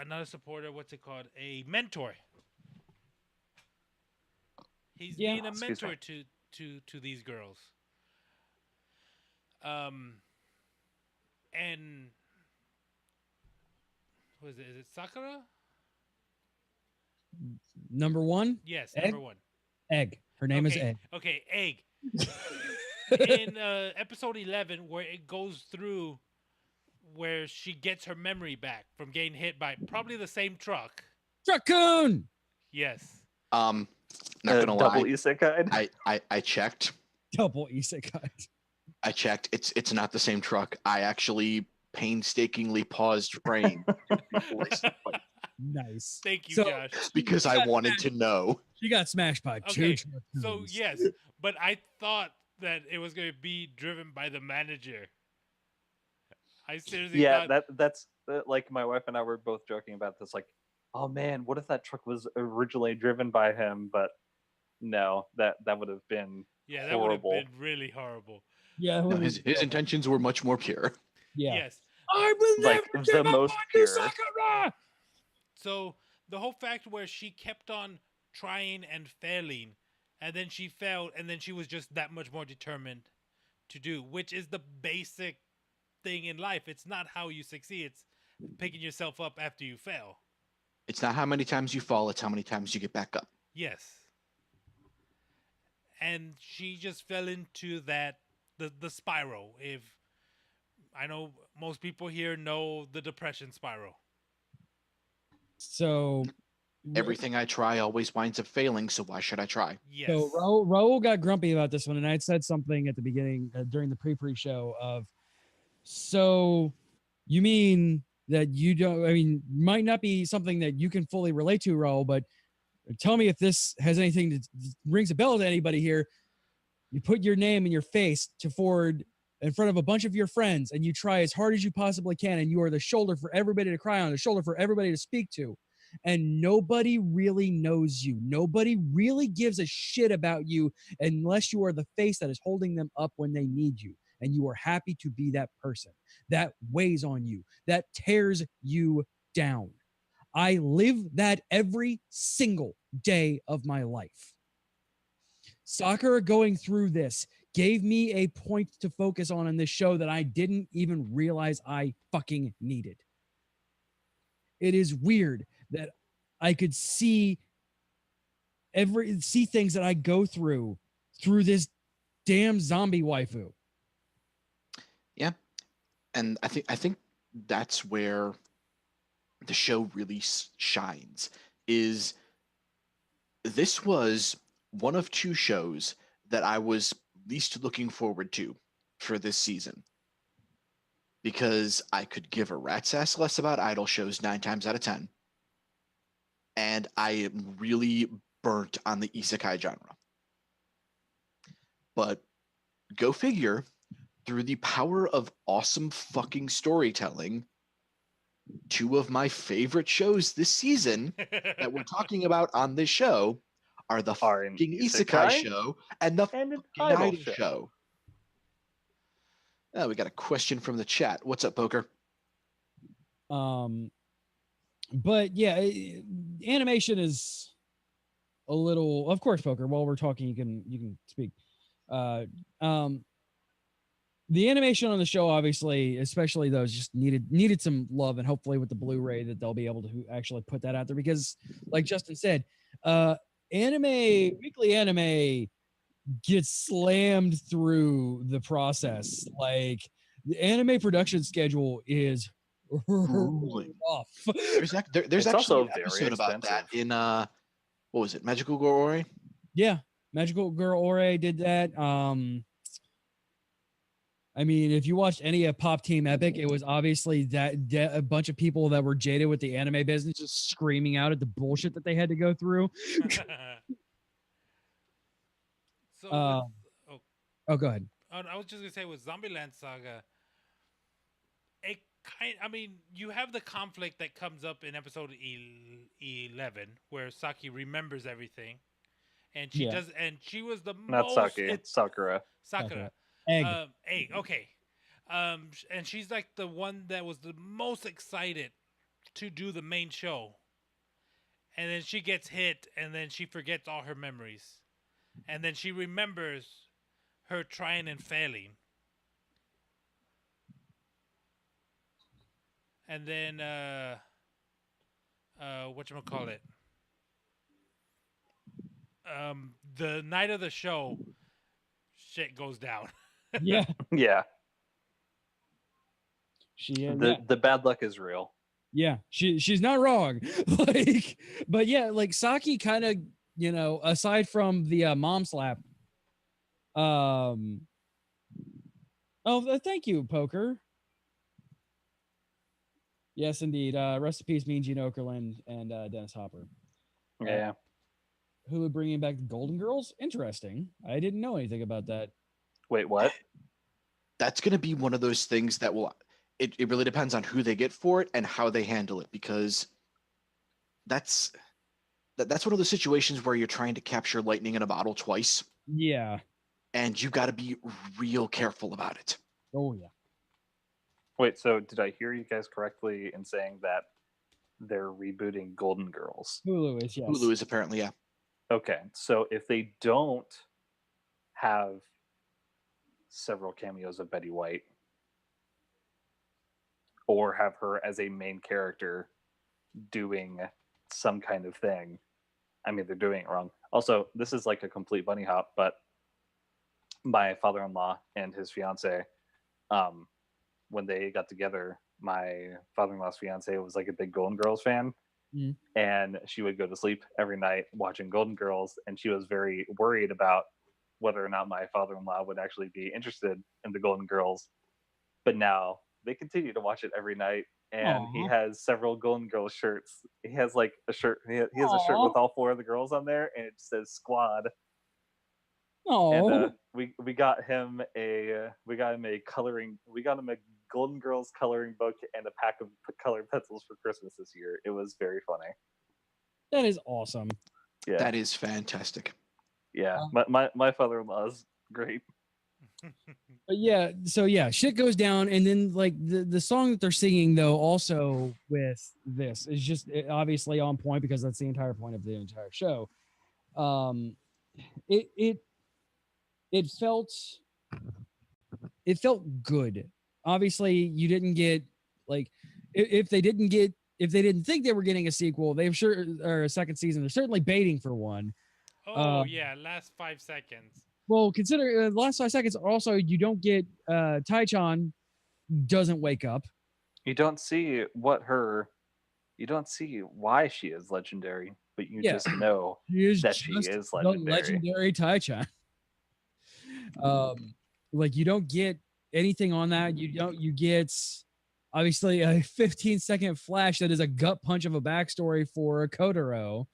not a supporter. What's it called? A mentor. He's Yeah. being a Excuse mentor to these girls. And was it? Is it Sakura? Number one, Yes, Egg? number one. Egg. Her name is Egg. Okay, Egg. In episode 11, where it goes through, where she gets her memory back from getting hit by probably the same truck. Raccoon. Yes. Not gonna double lie. isekai. I checked. Double isekai. I checked. It's not the same truck. I actually painstakingly paused frame before I said it, Nice. Thank you, So- Josh. because I wanted to know. She got smashed by two Okay, trucks. So yes, but I thought that it was going to be driven by the manager. I seriously Yeah, thought. that's like my wife and I were both joking about this. Like, oh man, what if that truck was originally driven by him? But no, that would have been Yeah, that would have horrible. been really horrible. Yeah, No, his intentions were much more pure. yeah. Yes. I will Like, never the give up most on you, pure. Sakura! So the whole fact where she kept on trying and failing, and then she failed, and then she was just that much more determined to do, which is the basic thing in life. It's not how you succeed, it's picking yourself up after you fail. It's not how many times you fall, it's how many times you get back up. Yes. And she just fell into that the spiral. If I know most people here know the depression spiral. So Everything I try always winds up failing, so why should I try? Yes. So Raul got grumpy about this one, and I had said something at the beginning during the pre-show of, so you mean that you don't? I mean, might not be something that you can fully relate to, Raul, but tell me if this has anything that rings a bell to anybody here. You put your name and your face to forward in front of a bunch of your friends, and you try as hard as you possibly can, and you are the shoulder for everybody to cry on, the shoulder for everybody to speak to. And nobody really knows you. Nobody really gives a shit about you unless you are the face that is holding them up when they need you. And you are happy to be that person. That weighs on you. That tears you down. I live that every single day of my life. Sakura going through this gave me a point to focus on in this show that I didn't even realize I fucking needed. It is weird that I could see things that I go through this damn zombie waifu. Yeah. And I think that's where the show really shines. Is this was one of two shows that I was least looking forward to for this season. Because I could give a rat's ass less about idol shows 9 times out of 10. And I am really burnt on the isekai genre. But go figure, through the power of awesome fucking storytelling, 2 of my favorite shows this season that we're talking about on this show are the fucking isekai show and the and an fucking idol idol show. Oh, we got a question from the chat. What's up, Poker? But yeah, animation is a little. Of course, Poker. While we're talking, you can speak. The animation on the show, obviously, especially those, just needed some love, and hopefully with the Blu-ray that they'll be able to actually put that out there, because, like Justin said, weekly anime gets slammed through the process. Like, the anime production schedule is Grueling. rough. There's It's actually also an very episode about that expensive. in what was it, Magical Girl Ori? Yeah, Magical Girl Ore did that. I mean, if you watched any of Pop Team Epic, it was obviously that a bunch of people that were jaded with the anime business just screaming out at the bullshit that they had to go through. So, Oh, go ahead. I was just gonna say with Zombieland Saga, I mean, you have the conflict that comes up in episode 11, where Saki remembers everything, and she does, and she was the Not most. Saki, Sakura. Sakura. Egg. Egg. Okay. And she's like the one that was the most excited to do the main show, and then she gets hit, and then she forgets all her memories, and then she remembers her trying and failing. And then whatchamacallit? The night of the show, shit goes down. Yeah. Yeah. The bad luck is real. Yeah, she's not wrong. Like, but yeah, like Saki kind of, aside from the mom slap. Oh, thank you, Poker. Yes, indeed. Rest in peace, Mean Gene Okerlund and Dennis Hopper. Yeah. Hulu bringing back the Golden Girls? Interesting. I didn't know anything about that. Wait, what? That's going to be one of those things that will... It really depends on who they get for it and how they handle it, because that's one of those situations where you're trying to capture lightning in a bottle twice. Yeah. And you got to be real careful about it. Oh, yeah. Wait, so did I hear you guys correctly in saying that they're rebooting Golden Girls? Hulu is, yes. Hulu is apparently, yeah. Okay, so if they don't have several cameos of Betty White, or have her as a main character doing some kind of thing, I mean, they're doing it wrong. Also, this is like a complete bunny hop, but my father-in-law and his fiance, when they got together, my father-in-law's fiance was like a big Golden Girls fan. Mm. And she would go to sleep every night watching Golden Girls, and she was very worried about whether or not my father-in-law would actually be interested in the Golden Girls. But now they continue to watch it every night, and he has several Golden Girls shirts. He has like a shirt. He has a shirt with all 4 of the girls on there, and it says Squad. Oh. And we got him a Golden Girls coloring book and a pack of colored pencils for Christmas this year. It was very funny. That is awesome. Yeah, that is fantastic. Yeah, my father-in-law's great. But yeah, so yeah, shit goes down, and then like the song that they're singing though, also with this is just obviously on point, because that's the entire point of the entire show. It felt good. Obviously, you didn't get like if they didn't think they were getting a sequel, or a second season, they're certainly baiting for one. Oh yeah, last 5 seconds. Well, consider the last 5 seconds. Also, you don't get Tai-chan doesn't wake up. You don't see why she is legendary, but you just know that she is legendary. Legendary Tai-chan. Like, you don't get anything on that. You get obviously a 15-second flash that is a gut punch of a backstory for Kotaro.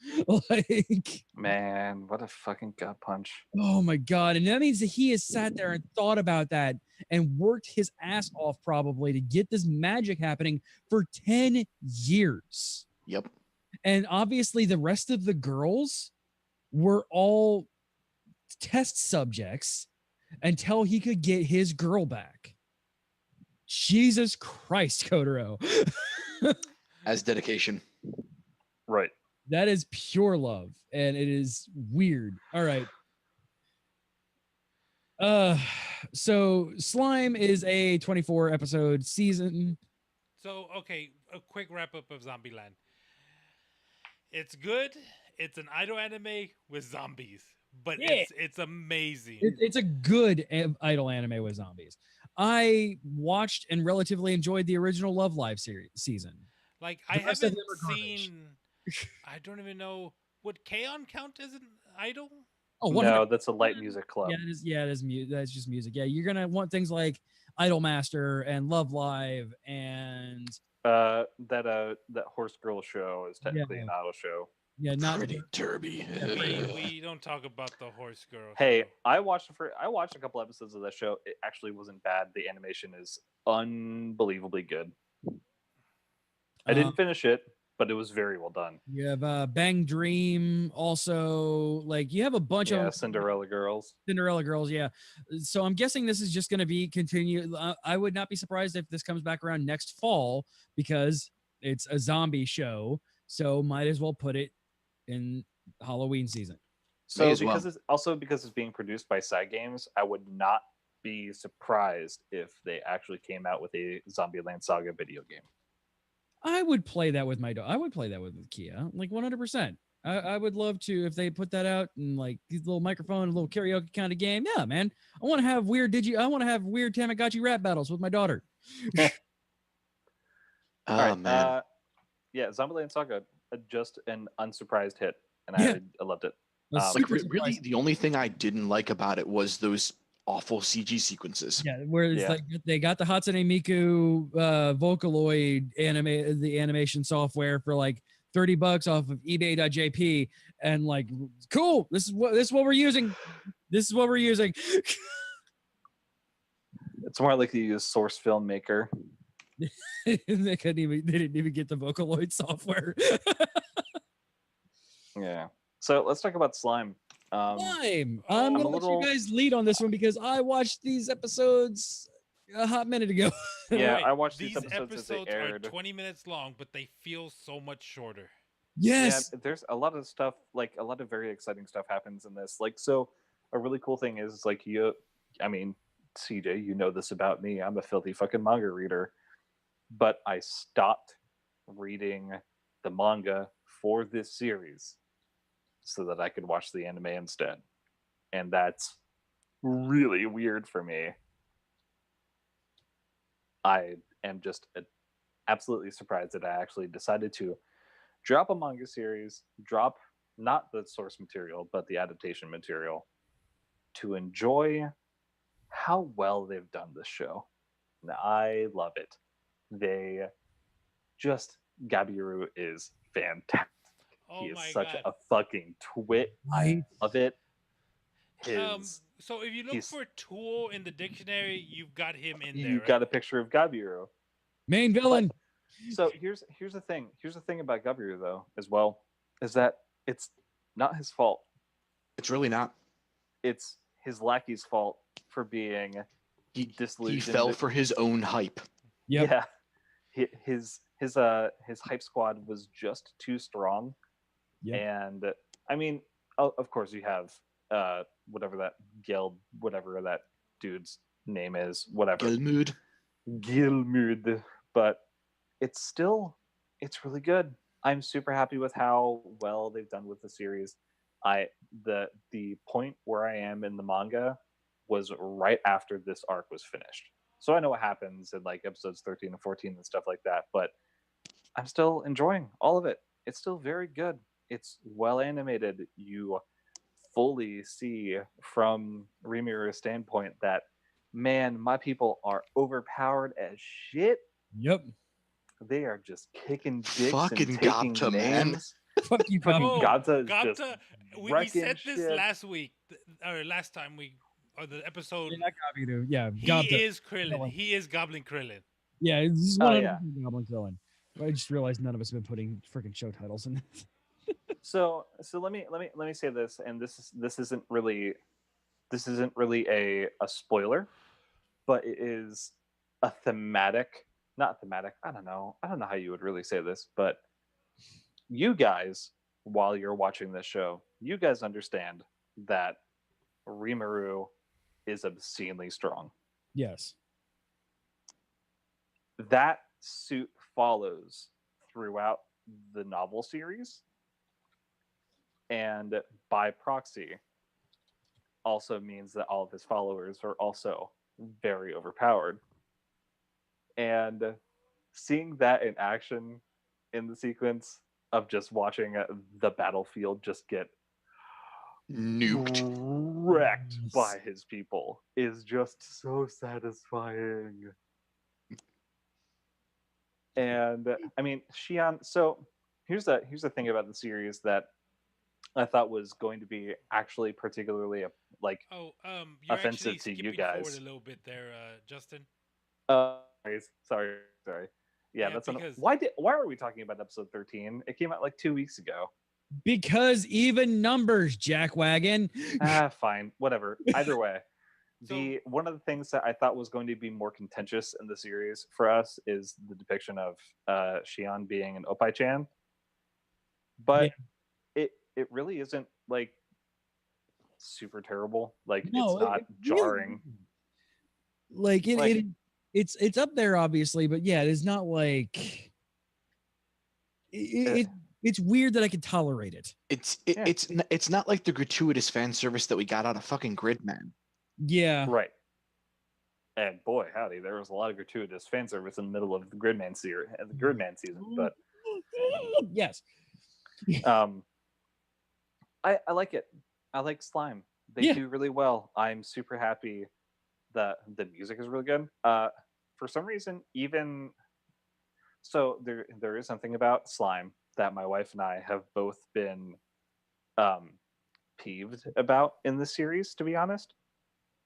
Like, man, what a fucking gut punch. Oh my god. And that means that he has sat there and thought about that and worked his ass off probably to get this magic happening for 10 years. Yep. And obviously the rest of the girls were all test subjects until he could get his girl back. Jesus Christ, Kotaro. As dedication. Right. That is pure love, and it is weird. All right. So Slime is a 24 episode season. So, okay, a quick wrap up of Zombieland. It's good. It's an idol anime with zombies, but Yeah. it's amazing. It's a good idol anime with zombies. I watched and relatively enjoyed the original Love Live season. Like, The I rest of haven't them are garbage. seen. I don't even know. Would K-On count as an idol? Oh, No, that's a light music club. Yeah, it is that's just music. Yeah, you're gonna want things like Idol Master and Love Live and that Horse Girl show is technically an idol show. yeah, not Pretty derby. We don't talk about the Horse Girl. Hey, show. I watched a couple episodes of that show. It actually wasn't bad. The animation is unbelievably good. I didn't finish it, but it was very well done. You have Bang Dream, also like you have a bunch of Cinderella Girls. Cinderella Girls, yeah. So I'm guessing this is just going to be continue. I would not be surprised if this comes back around next fall because it's a zombie show. So might as well put it in Halloween season. So because it's being produced by Side Games, I would not be surprised if they actually came out with a Zombieland Saga video game. I would play that with my dog. I would play that with Kia, like 100%. I would love to if they put that out and like these little microphone, a little karaoke kind of game. Yeah, man. I want to have weird Tamagotchi rap battles with my daughter. Man. Yeah, Zombieland Saga, just an unsurprised hit, and Yeah. I loved it. Really, the only thing I didn't like about it was those awful CG sequences. Yeah, where it's like they got the Hatsune Miku Vocaloid the animation software for like $30 off of eBay.jp, and like, cool. This is what we're using. This is what we're using. It's more like you use Source Filmmaker. They didn't even get the Vocaloid software. Yeah. So let's talk about Slime. Slime. I'm gonna let you guys lead on this one because I watched these episodes a hot minute ago. Yeah, Right. I watched These these episodes as they are aired. 20 minutes long, but they feel so much shorter. Yes. Yeah, there's a lot of stuff, like a lot of very exciting stuff happens in this. Like, so a really cool thing is like CJ, you know this about me. I'm a filthy fucking manga reader. But I stopped reading the manga for this series so that I could watch the anime instead. And that's really weird for me. I am just absolutely surprised that I actually decided to drop a manga series, drop not the source material, but the adaptation material to enjoy how well they've done this show. And I love it. Gabiru is fantastic. Oh He is my such God. a fucking twit. I love it. So if you look for Tool in the dictionary, you've got him in there. You've got a picture of Gabiru. Main villain. So here's the thing. Here's the thing about Gabiru though, as well, is that it's not his fault. It's really not. It's his lackey's fault for being He disillusioned. fell for his own hype. Yep. Yeah. His hype squad was just too strong. Yep. And I mean, of course you have whatever that dude's name is, whatever. Gilmood. But it's really good. I'm super happy with how well they've done with the series. The point where I am in the manga was right after this arc was finished. So I know what happens in like episodes 13 and 14 and stuff like that, but I'm still enjoying all of it. It's still very good. It's well animated. You fully see from Rimiru's standpoint that, man, my people are overpowered as shit. Yep. They are just kicking dicks Fucking and taking Gapta, man. names. Fuck you, Fucking Gapta. Gapta is Gapta, just we wrecking said this shit. last week, or last time the episode. Yeah, not Gabiru. Yeah, He Gapta. is Krillin. He is Goblin Krillin. Yeah, this is Oh, one of yeah. Goblin Krillin. I just realized none of us have been putting freaking show titles in this. So let me say this, and this isn't really a spoiler, but it is a thematic, not thematic, I don't know how you would really say this, but you guys, while you're watching this show, you guys understand that Rimuru is obscenely strong. Yes. That suit follows throughout the novel series, and by proxy also means that all of his followers are also very overpowered. And seeing that in action in the sequence of just watching the battlefield just get Nuked. wrecked Yes. by his people is just so satisfying. And I mean, Xian. So here's the thing about the series that I thought was going to be actually particularly like You're offensive actually to you skipping forward guys. a little bit there, Justin. Sorry. Yeah, Yeah, that's because- why are we talking about episode 13? It came out like 2 weeks ago. Because even numbers, jackwagon. Fine, whatever. Either way, So- one of the things that I thought was going to be more contentious in the series for us is the depiction of Xian being an Opai-chan. But it really isn't like super terrible. Like No, it's not it really jarring. isn't. Like it's up there obviously, but yeah, it is not like it's weird that I can tolerate it. It's not like the gratuitous fan service that we got out of fucking Gridman. Yeah. Right. And boy, howdy, there was a lot of gratuitous fan service in the middle of the Gridman series, the Gridman season. But yes. I like it. I like Slime. They do really well. I'm super happy that the music is really good. For some reason, even so, there is something about Slime that my wife and I have both been peeved about in the series. To be honest,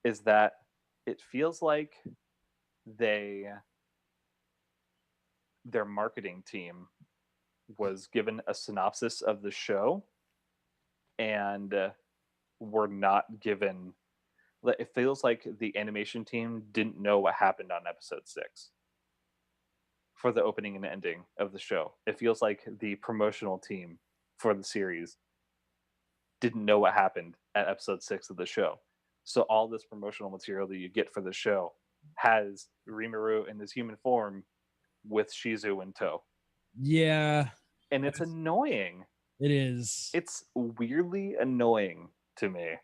is that it feels like their marketing team was given a synopsis of the show and were not given. It feels like the animation team didn't know what happened on episode 6 for the opening and ending of the show. It feels like the promotional team for the series didn't know what happened at episode 6 of the show. So all this promotional material that you get for the show has Rimuru in his human form with Shizu in tow. Yeah. And it's annoying. It is. It's weirdly annoying to me.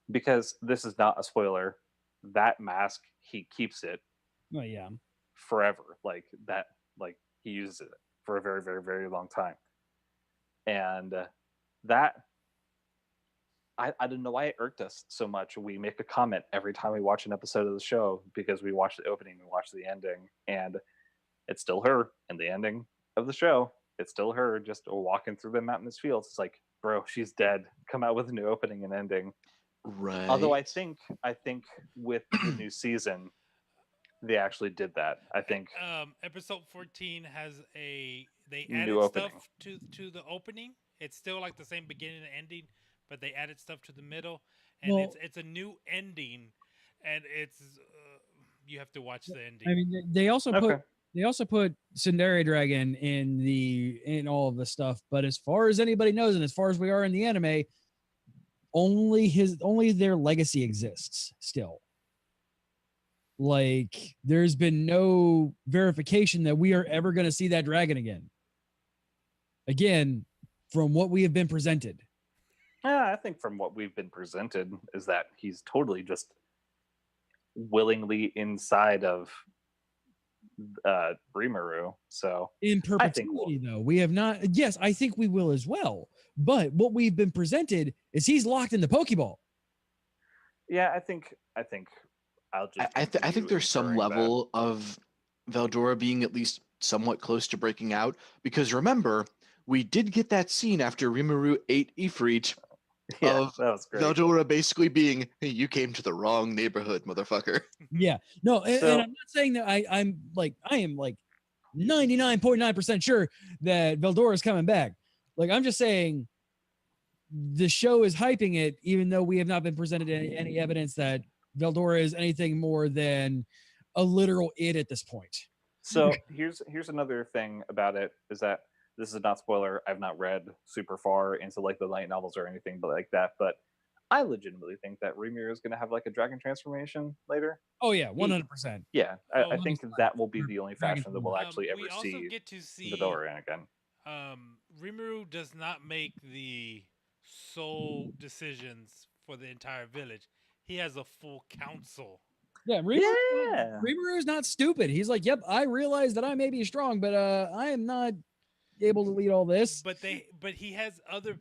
Because this is not a spoiler. That mask, he keeps it Oh yeah. forever. Like that, like he uses it for a very, very, very long time. And that I don't know why it irked us so much. We make a comment every time we watch an episode of the show because we watch the opening, we watch the ending, and it's still her in the ending of the show. It's still her just walking through the mountainous fields. It's like, bro, she's dead. Come out with a new opening and ending. Right. Although I think with the new season, they actually did that. I think episode 14 has they New added opening. stuff to the opening. It's still like the same beginning and ending, but they added stuff to the middle, and Well- it's a new ending, and it's you have to watch the ending. I mean, they also Okay. put Tsundere Dragon in all of the stuff, but as far as anybody knows, and as far as we are in the anime, only their legacy exists still. Like, there's been no verification that we are ever going to see that dragon again. Again, from what we have been presented. I think from what we've been presented is that he's totally just willingly inside of Rimuru. So In I think perpetuity, though, we have not. Yes, I think we will as well. But what we've been presented is he's locked in the Pokeball. yeah, I think I'll just. I think continue there's some inferring that. level of Veldora being at least somewhat close to breaking out, because remember, we did get that scene after Rimuru ate Ifrit Yeah, of that was great. Veldora basically being, hey, you came to the wrong neighborhood, motherfucker. Yeah, no, and So- I'm not saying that I am like 99.9% sure that Veldora is coming back. Like, I'm just saying the show is hyping it, even though we have not been presented any evidence that Veldora is anything more than a literal id at this point. So here's another thing about it is that this is not spoiler. I've not read super far into like the light novels or anything, but like that. But I legitimately think that Rimuru is going to have like a dragon transformation later. Oh yeah, 100%. Yeah, I think that will be the only Dragon fashion that we'll actually we ever also see get to see Veldora in again. Rimuru does not make the sole decisions for the entire village. He has a full council. Yeah, Rimuru is not stupid. He's like, yep, I realize that I may be strong, but I am not able to lead all this. But he has other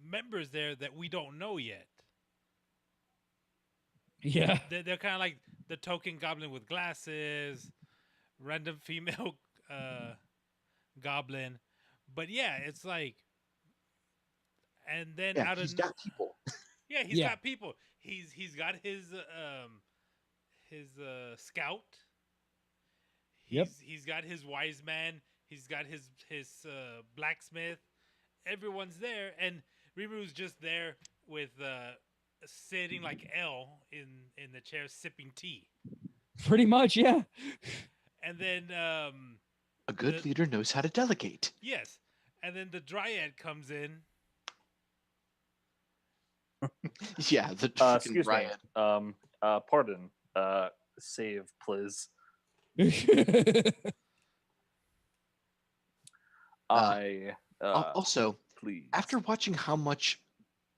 members there that we don't know yet. Yeah. They're kind of like the token goblin with glasses, random female goblin. But yeah, it's like, and then he's got people. Yeah, he's got people. He's got his scout. He's got his wise man. He's got his blacksmith. Everyone's there, and Rimuru's just there with sitting like L in the chair sipping tea. Pretty much, yeah. And then a good leader knows how to delegate. Yes, and then the Dryad comes in. Yeah, the fucking Dryad. Pardon. Save, please. Also, please. After watching how much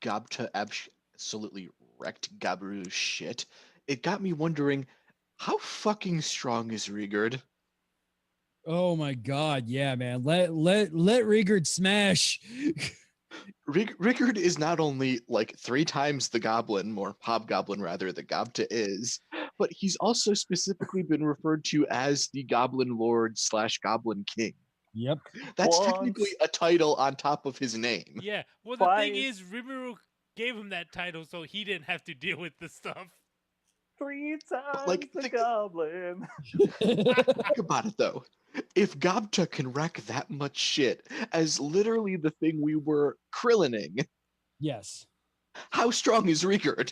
Gabta absolutely wrecked Gabiru's shit, it got me wondering, how fucking strong is Rigurd? Oh my god, yeah, man. Let Rigurd smash. Rigurd is not only like 3 times the goblin, or hobgoblin rather, that Gabta is, but he's also specifically been referred to as the Goblin Lord / Goblin King. Yep. That's technically a title on top of his name. Yeah. Well, the thing is, Rimuru gave him that title so he didn't have to deal with the stuff. 3 times the goblin. Think about it, though. If Gabta can wreck that much shit as literally the thing we were Krillining, yes, how strong is Rigurd?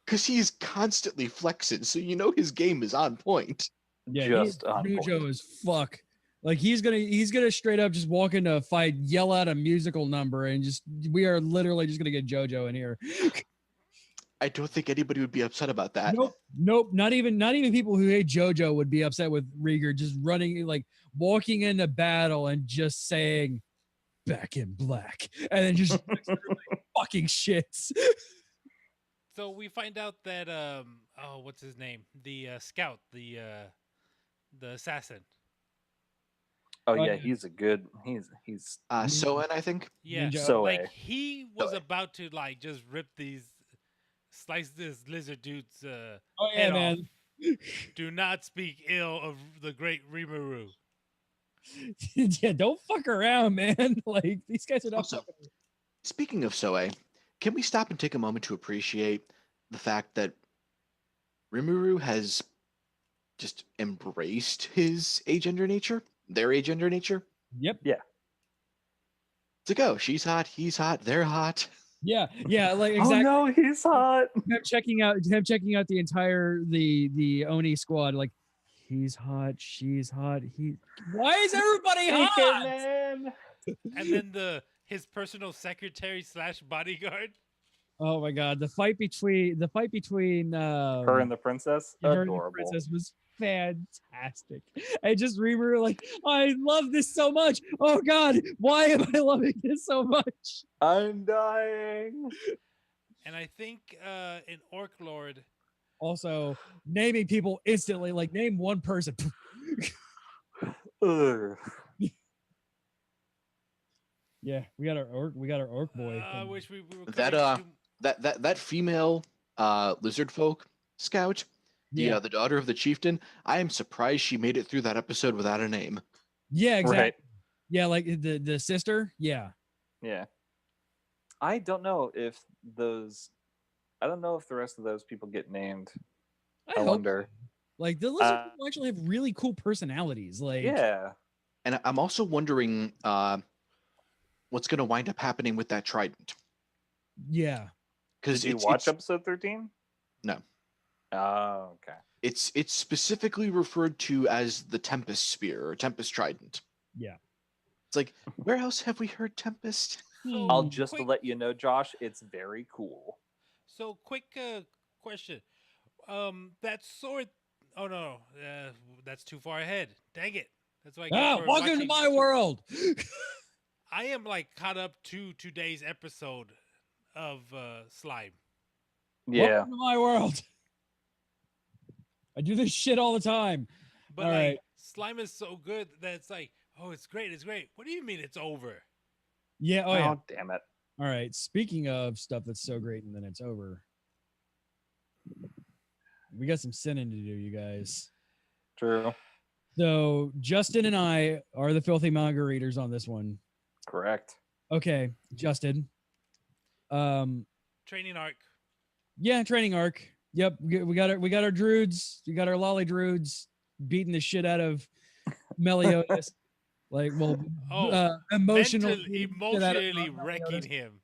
Because he's constantly flexing, so you know his game is on point. Yeah, just on Jojo point. is fuck. Like he's gonna straight up just walk into a fight, yell out a musical number, and we are literally just gonna get JoJo in here. I don't think anybody would be upset about that. Nope. Not even people who hate JoJo would be upset with Rigurd just running, like walking into battle and just saying "Back in Black" and then just fucking shits. So we find out that what's his name? The scout, the assassin. Oh yeah, he's a good. He's Soen, I think. Yeah, Soe. like he was about to like just rip slice this lizard dude's head off. Do not speak ill of the great Rimuru. Yeah, don't fuck around, man. Like these guys are not. Also, speaking of Soe, can we stop and take a moment to appreciate the fact that Rimuru has just embraced his agender nature, their agender nature? Yep. Yeah. To go, she's hot, he's hot, they're hot. Yeah, like exactly. Oh no, he's hot. Him checking out the entire the Oni squad. Like he's hot, she's hot. Why is everybody hot? Man. And then his personal secretary / bodyguard. Oh my god, the fight between Her and the princess. her Adorable. and the princess was fantastic. I just remember like, I love this so much. Oh god, why am I loving this so much? I'm dying. And I think in Orc Lord, also naming people instantly, like name one person. Ugh. Yeah, we got our orc boy. I wish we were that female lizard folk scout, the daughter of the chieftain. I am surprised she made it through that episode without a name. Yeah, exactly. Right. Yeah, like the sister. Yeah. Yeah. I don't know if the rest of those people get named. I hope wonder. so. Like the lizard people actually have really cool personalities. Like yeah. And I'm also wondering what's going to wind up happening with that trident. Yeah. because Did you watch episode 13? No. Oh, okay. It's specifically referred to as the Tempest Spear or Tempest Trident. Yeah. It's like, where else have we heard Tempest? So, I'll just quick, let you know, Josh, it's very cool. So, quick question. That sword. Oh no, that's too far ahead. Dang it. That's why I get for Welcome to watching my world. I am like caught up to today's episode of Slime. Yeah. Welcome to my world. I do this shit all the time. But All like right. Slime is so good that it's like, oh, it's great, it's great. What do you mean it's over? Yeah. Oh, yeah. Damn it. All right. Speaking of stuff that's so great and then it's over, we got some sinning to do, you guys. True. So Justin and I are the filthy manga readers on this one. Correct. Okay, Justin. Training arc. Yeah, training arc. Yep, we got our druids. We got our lolly druids beating the shit out of Meliodas. Like, well, emotionally wrecking him.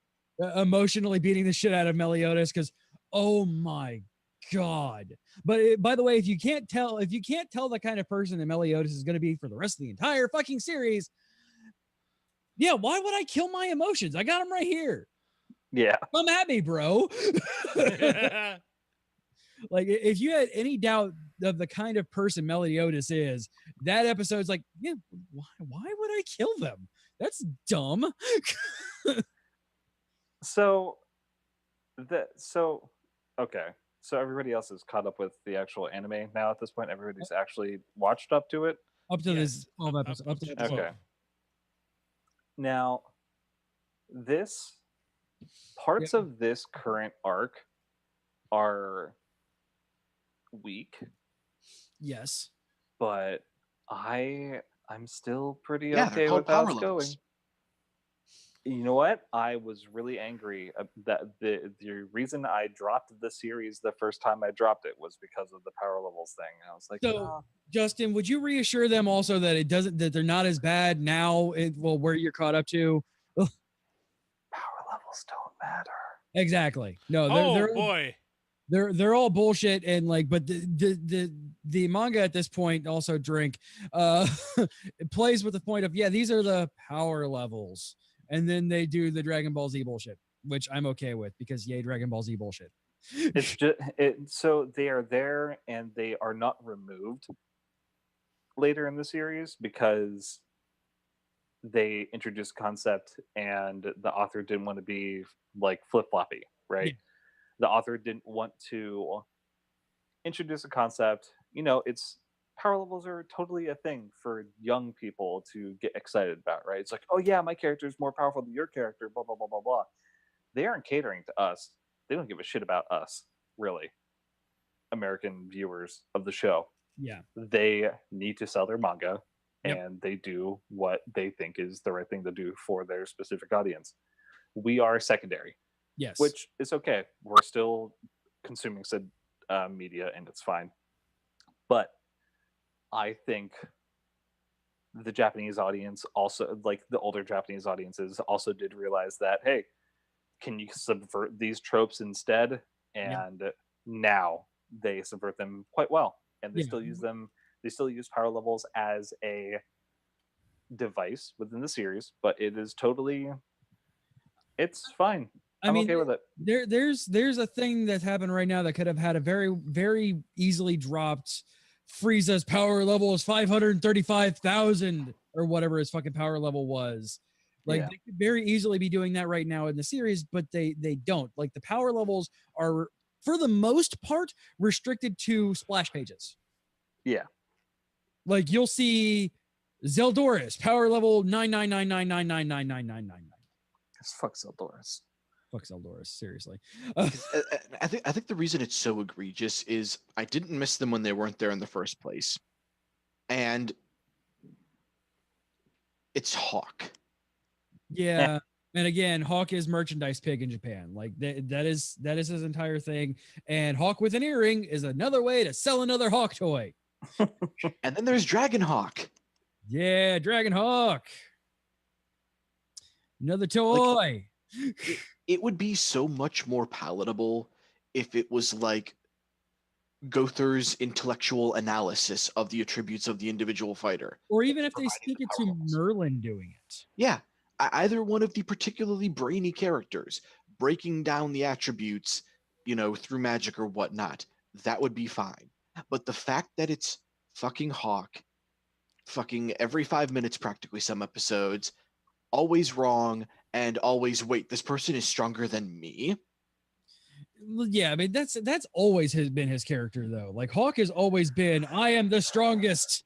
Emotionally beating the shit out of Meliodas because, oh my god! But by the way, if you can't tell the kind of person that Meliodas is going to be for the rest of the entire fucking series, yeah, why would I kill my emotions? I got them right here. Yeah. Come at me, bro. Like, if you had any doubt of the kind of person Meliodas is, that episode's like, yeah, why would I kill them? That's dumb. Okay. So everybody else is caught up with the actual anime now at this point. Everybody's actually watched up to it. Up to this 12 episodes. Up to this 12. Okay. Now, parts of this current arc are weak. Yes. But I'm still pretty okay with how it's going. You know what? I was really angry that the reason I dropped the series the first time I dropped it was because of the power levels thing. I was like, so Justin, would you reassure them also that that they're not as bad now? Where you're caught up to. Power levels don't matter. Exactly. No. They're all bullshit and like, but the manga at this point also it plays with the point of, these are the power levels. And then they do the Dragon Ball Z bullshit, which I'm okay with because yay, Dragon Ball Z bullshit. It's just so they are there and they are not removed later in the series because they introduced concept and the author didn't want to be like flip-floppy, right? Yeah. The author didn't want to introduce a concept. It's power levels are totally a thing for young people to get excited about, right? It's like, oh yeah, my character is more powerful than your character, blah, blah, blah, blah, blah. They aren't catering to us. They don't give a shit about us, really. American viewers of the show. Yeah. They need to sell their manga and they do what they think is the right thing to do for their specific audience. We are secondary. Yes. Which is okay. We're still consuming said media and it's fine. But I think the Japanese audience also, like the older Japanese audiences, also did realize that, hey, can you subvert these tropes instead? And now they subvert them quite well. And they still use them. They still use power levels as a device within the series, but it is it's fine. I'm okay with it. There's a thing that's happened right now that could have had a very, very easily dropped Frieza's power level is 535,000 or whatever his fucking power level was. Like they could very easily be doing that right now in the series, but they don't. Like the power levels are for the most part restricted to splash pages. Yeah. Like you'll see Zeldoris power level 99999999999. Fuck Zeldoris. Fuck Zeldoris, seriously. I think the reason it's so egregious is I didn't miss them when they weren't there in the first place, and it's Hawk. Yeah, and again, Hawk is merchandise pig in Japan. Like that is his entire thing. And Hawk with an earring is another way to sell another Hawk toy. And then there's Dragon Hawk. Yeah, Dragon Hawk. Another toy. it would be so much more palatable if it was like Gother's intellectual analysis of the attributes of the individual fighter. Or even if they Providing stick the it power to levels. Merlin doing it. Yeah, either one of the particularly brainy characters breaking down the attributes, through magic or whatnot, that would be fine. But the fact that it's fucking Hawk, fucking every 5 minutes, practically some episodes, always wrong, and always, wait, this person is stronger than me? Yeah, I mean that's always been his character though. Like Hawk has always been, I am the strongest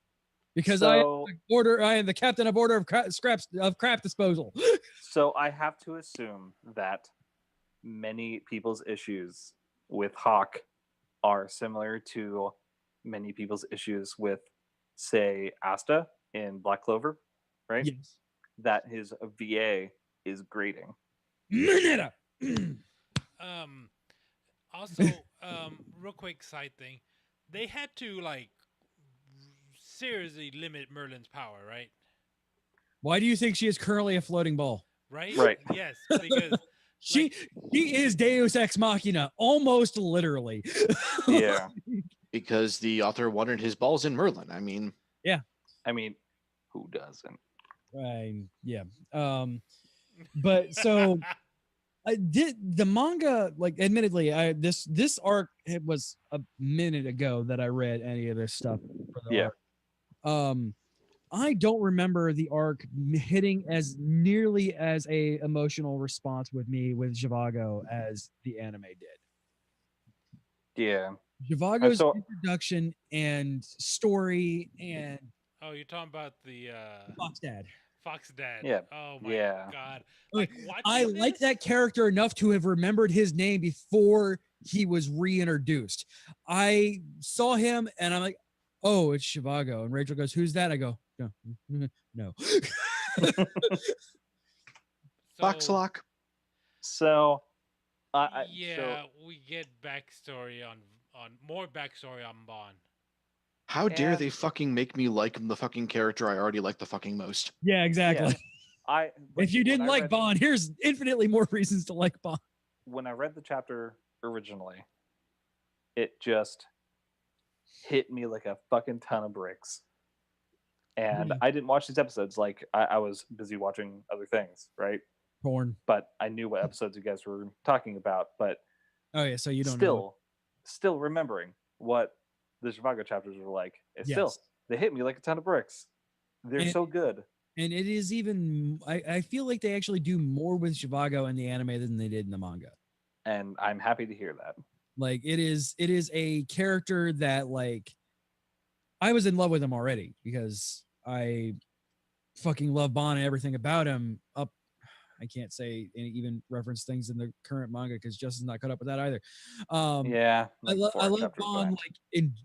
because I am the captain of order of crap disposal. So I have to assume that many people's issues with Hawk are similar to many people's issues with, say, Asta in Black Clover, right? Yes. That his VA is grating. Minetta. Also, real quick side thing, they had to like seriously limit Merlin's power, right? Why do you think she is currently a floating ball? Right. Yes, because she is Deus Ex Machina, almost literally. Yeah. Because the author wanted his balls in Merlin. I mean, who doesn't? Yeah. But so I did the manga, like admittedly, this arc, it was a minute ago that I read any of this stuff for the arc. I don't remember the arc hitting as nearly as a emotional response with me with Zhivago as the anime did. Yeah. Zhivago's introduction and story and you're talking about the Fox Dad. Fox Dad. Yeah. Oh my god. I like that character enough to have remembered his name before he was reintroduced. I saw him and I'm like, oh, it's Zhivago. And Rachel goes, who's that? I go, no. Foxlock. So, we get backstory on more backstory on Bond. How dare they fucking make me like the fucking character I already like the fucking most? Yeah, exactly. Yeah. If you didn't like Bond, here's infinitely more reasons to like Bond. When I read the chapter originally, it just hit me like a fucking ton of bricks. And I didn't watch these episodes. Like, I was busy watching other things, right? Porn. But I knew what episodes you guys were talking about. But oh yeah, so you don't still remembering what the Zhivago chapters were like. Still, they hit me like a ton of bricks. They're so good. And it is even, I feel like they actually do more with Zhivago in the anime than they did in the manga. And I'm happy to hear that. Like it is a character that like I was in love with him already because I fucking love Bond and everything about him. I can't say and even reference things in the current manga because Justin's not caught up with that either. I love Bond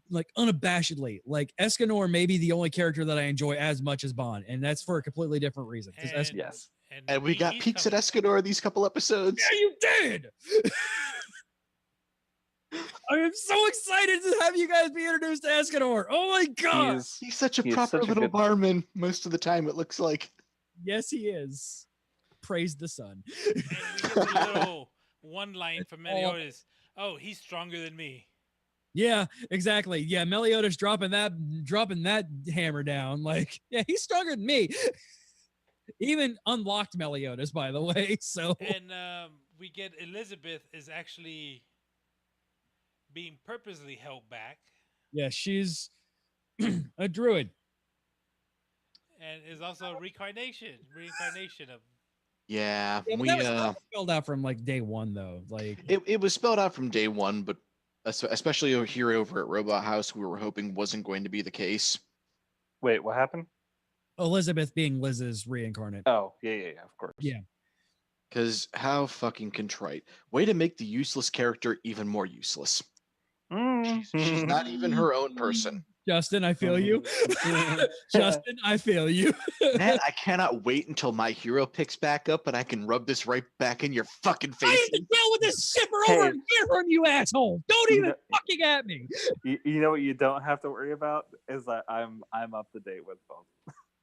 like unabashedly. Like Escanor may be the only character that I enjoy as much as Bond, and that's for a completely different reason. And we got peaks at Escanor these couple episodes. Yeah, you did. I am so excited to have you guys be introduced to Escanor. Oh my god, he's such a proper little barman most of the time. It looks like. Yes, he is. Praise the sun. And we get a little one line from Meliodas. Oh, he's stronger than me. Yeah, exactly. Yeah, Meliodas dropping that hammer down. Like, yeah, he's stronger than me. Even unlocked Meliodas, by the way. So and we get Elizabeth is actually being purposely held back. Yeah, she's a druid. And is also a reincarnation of. Yeah, we that was spelled out from like day one though. Like it was spelled out from day one, but especially here over at Robot House, we were hoping wasn't going to be the case. Wait, what happened? Elizabeth being Liz's reincarnate. Oh, yeah, of course. Yeah. Because how fucking contrite. Way to make the useless character even more useless. She's not even her own person. Justin, I feel you. Justin, I feel you. Man, I cannot wait until My Hero picks back up and I can rub this right back in your fucking face. I have to deal with this shipper over here from you, asshole. Don't even fucking at me. You know what you don't have to worry about is that I'm up to date with both.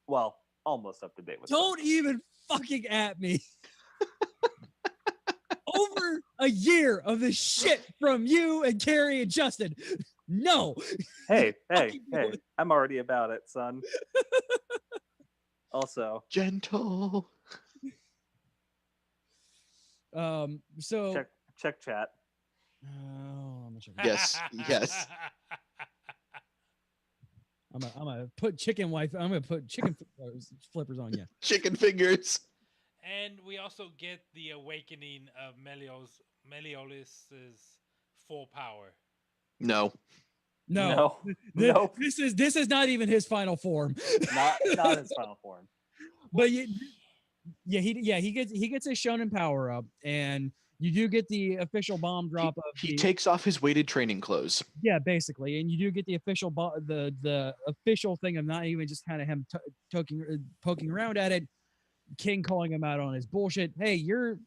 Well, almost up to date with. Don't even fucking at me. over a year of this shit from you and Carrie and Justin. No. Hey, Fucking do it. I'm already about it, son. Also, Gentle. So check chat. oh, I'm gonna check. Yes, yes. I'm gonna put chicken wife. I'm gonna put chicken flippers on you. Chicken fingers. And we also get the awakening of Meliodas' full power. No. No. Nope. This is not even his final form. Not his final form. But he gets his shonen power up, and you do get the official bomb drop of He takes off his weighted training clothes. yeah, basically, and you do get the official the official thing of not even just kind of him poking around at it. King calling him out on his bullshit. Hey, you're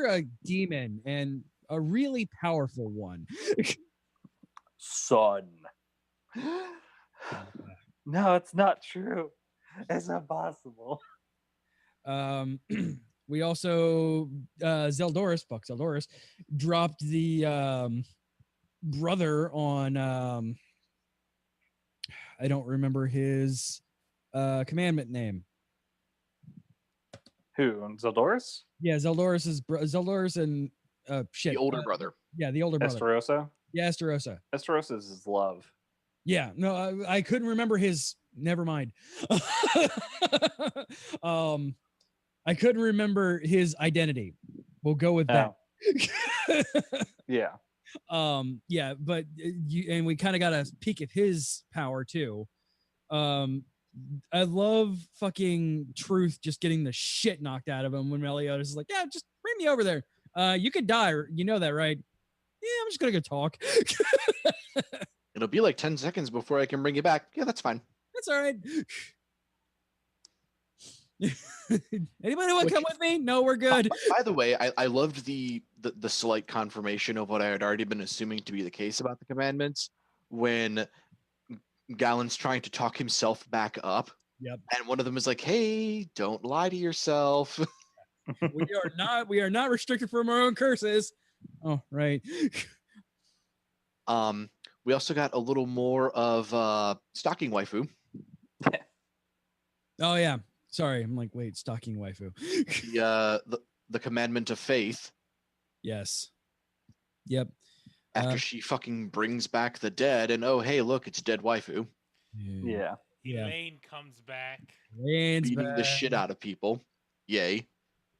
a demon and a really powerful one. Son. No, it's not true. It's impossible. We also Zeldoris dropped the brother on I don't remember his commandment name. Who? Zeldoris? Yeah, Zeldoris and shit. The older brother. Yeah, the older brother. Esterosa? Yeah, Esterosa. Esterosa is his love. Yeah, no, I couldn't remember his. Never mind. I couldn't remember his identity. We'll go with that. Yeah. Yeah, but and we kind of got a peek at his power too. I love fucking Truth just getting the shit knocked out of him when Meliodas is like, yeah, just bring me over there. You could die, you know that, right? Yeah, I'm just gonna go talk. It'll be like 10 seconds before I can bring you back. Yeah, that's fine. That's all right. Anybody want to come with me? No, we're good. By the way, I loved the slight confirmation of what I had already been assuming to be the case about the commandments when Galen's trying to talk himself back up. Yep. And one of them is like, hey, don't lie to yourself. We are not restricted from our own curses. Oh, right. We also got a little more of Stalking Waifu. Oh yeah. Sorry. I'm like, wait, Stalking Waifu. The commandment of faith. Yes. Yep. After she fucking brings back the dead, and oh hey, look, it's dead waifu. Yeah. Elaine comes back. Beating the shit out of people. Yay.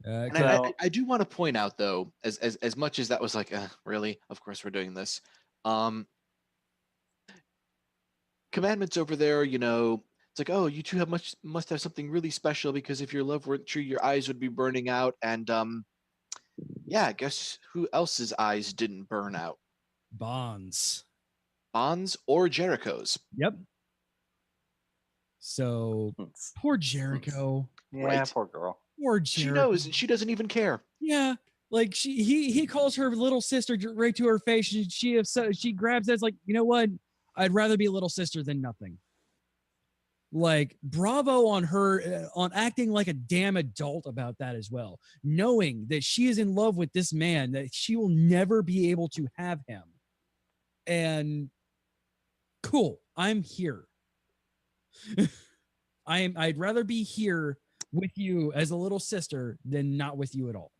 And I do want to point out though, as much as that was like, really, of course we're doing this. Commandments over there, you know, it's like, oh, you two must have something really special because if your love weren't true, your eyes would be burning out. And yeah, guess who else's eyes didn't burn out? Bonds or Jericho's. Yep. So poor Jericho. Yeah, right. Poor girl. Poor Jericho. She knows, and she doesn't even care. Yeah, like he calls her little sister right to her face. She grabs that. It's like, you know what? I'd rather be a little sister than nothing. Like, bravo on her on acting like a damn adult about that as well, knowing that she is in love with this man, that she will never be able to have him. And cool, I'm here. I'd rather be here with you as a little sister than not with you at all.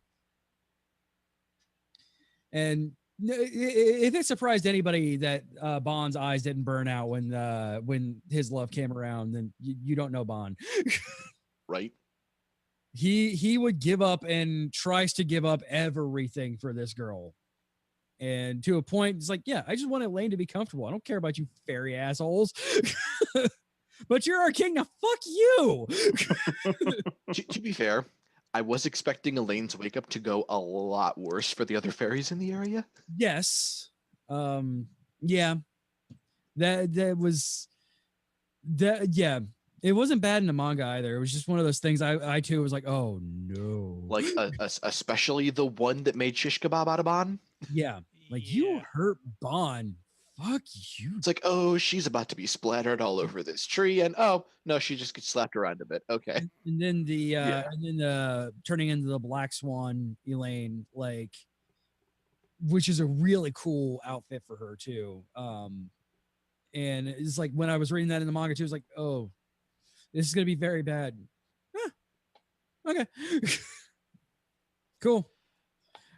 And if it surprised anybody that Bond's eyes didn't burn out when his love came around, then you don't know Bond. Right. He would give up and tries to give up everything for this girl. And to a point, it's like, yeah, I just want Elaine to be comfortable. I don't care about you fairy assholes. But you're our king now. Fuck you. To be fair, I was expecting Elaine's wake up to go a lot worse for the other fairies in the area. Yes. Yeah. That was that. Yeah. It wasn't bad in the manga either. It was just one of those things. I too was like, oh no. Like especially the one that made shish kebab out of Bon. Yeah. Like you hurt Bon. Fuck you. It's like, oh, she's about to be splattered all over this tree, and oh no, she just gets slapped around a bit. Okay. And then the turning into the Black Swan, Elaine, like which is a really cool outfit for her too. And it's like when I was reading that in the manga too, it's like, oh, this is gonna be very bad. Okay. Cool.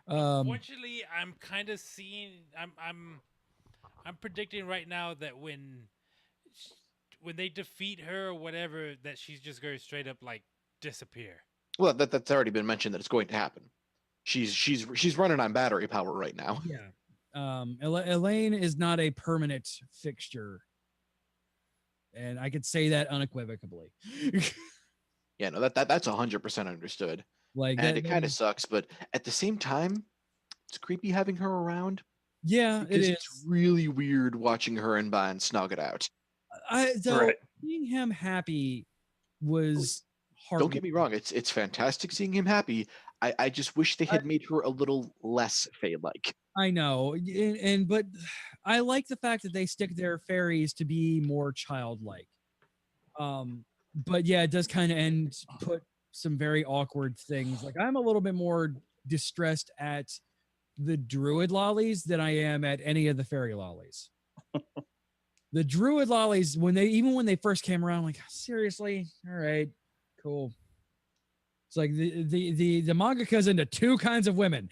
Unfortunately, I'm kind of seeing. I'm predicting right now that when they defeat her or whatever, that she's just going to straight up like disappear. Well, that's already been mentioned that it's going to happen. She's running on battery power right now. Yeah. Elaine is not a permanent fixture, and I could say that unequivocally. Yeah, no, that's 100% understood. Like, and it kind of sucks, but at the same time, it's creepy having her around. Yeah, it is. It's really weird watching her and Bond snug it out. Seeing him happy was hard. Don't get me wrong; it's fantastic seeing him happy. I just wish they had made her a little less Fae-like. I know, but I like the fact that they stick their fairies to be more childlike. But yeah, it does kind of put some very awkward things. Like, I'm a little bit more distressed at the druid lollies than I am at any of the fairy lollies. The druid lollies, when they first came around, I'm like, seriously, all right, cool. It's like the mangaka's into two kinds of women,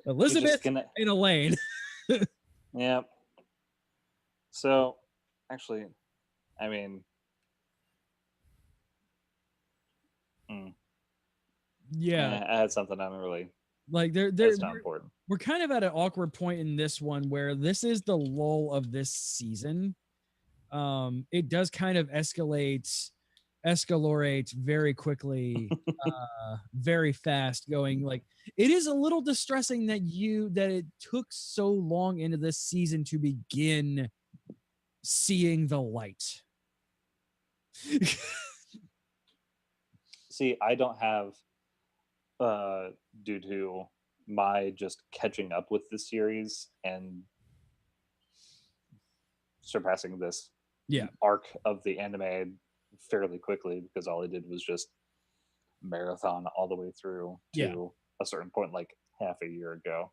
Elizabeth and Elaine. Yeah. So, actually, I mean, yeah, I had something I'm really like that's not important. We're kind of at an awkward point in this one where this is the lull of this season. It does kind of escalate very quickly, very fast going. Like, it is a little distressing that it took so long into this season to begin seeing the light. See, I don't have, due to my just catching up with the series and surpassing this arc of the anime fairly quickly, because all I did was just marathon all the way through to a certain point, like half a year ago.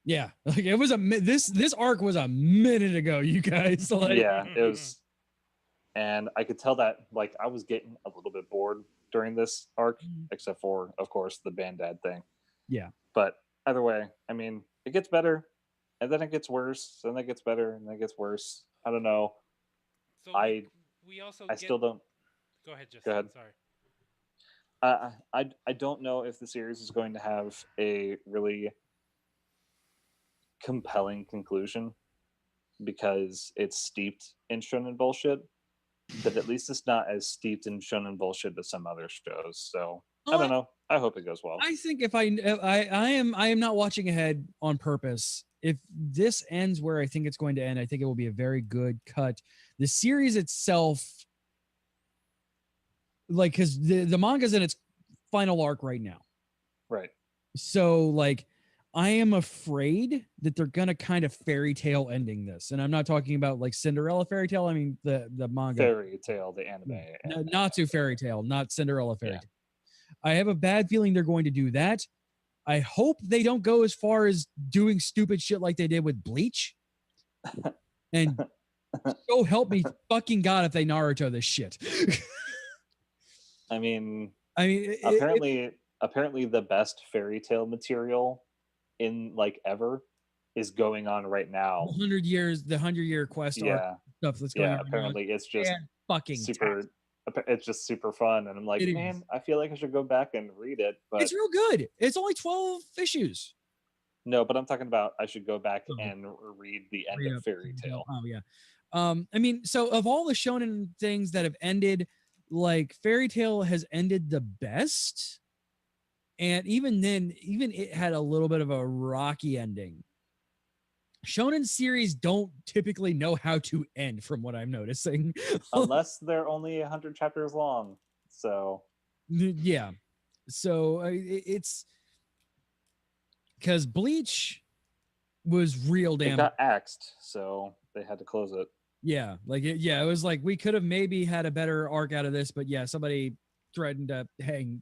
Yeah, like it was this arc was a minute ago, you guys. Like, yeah, it was, and I could tell that like I was getting a little bit bored during this arc, except for, of course, the Bandad thing. Yeah, but either way, I mean, it gets better, and then it gets worse, and then it gets better, and then it gets worse. I don't know. So we also still don't. Go ahead, Justin. Go ahead. Sorry. I don't know if the series is going to have a really compelling conclusion, because it's steeped in shonen bullshit, but at least it's not as steeped in shonen bullshit as some other shows. So I don't know. I hope it goes well. I think if I am not watching ahead on purpose. If this ends where I think it's going to end, I think it will be a very good cut. The series itself, like, because the manga's in its final arc right now. Right. So, like, I am afraid that they're gonna kind of fairy tale ending this, and I'm not talking about like Cinderella fairy tale. I mean the manga fairy tale, the anime. Natsu fairy tale, not Cinderella fairy tale. I have a bad feeling they're going to do that. I hope they don't go as far as doing stupid shit like they did with Bleach. And so help me fucking God if they Naruto this shit. I mean, apparently the best fairy tale material in like ever is going on right now. 100 year quest stuff that's going on. Apparently it's just fucking super it's just super fun, and I'm like, man, I feel like I should go back and read it, but it's real good. It's only 12 issues. No, but I'm talking about I should go back and read the end of Fairy Tail. Oh yeah. I mean, so of all the shonen things that have ended, like, Fairy Tail has ended the best. And even then, it had a little bit of a rocky ending. Shonen series don't typically know how to end, from what I'm noticing. Unless they're only 100 chapters long. So yeah. So it's because Bleach was real damn. It got axed, so they had to close it. Yeah, like it was like we could have maybe had a better arc out of this, but yeah, somebody threatened to hang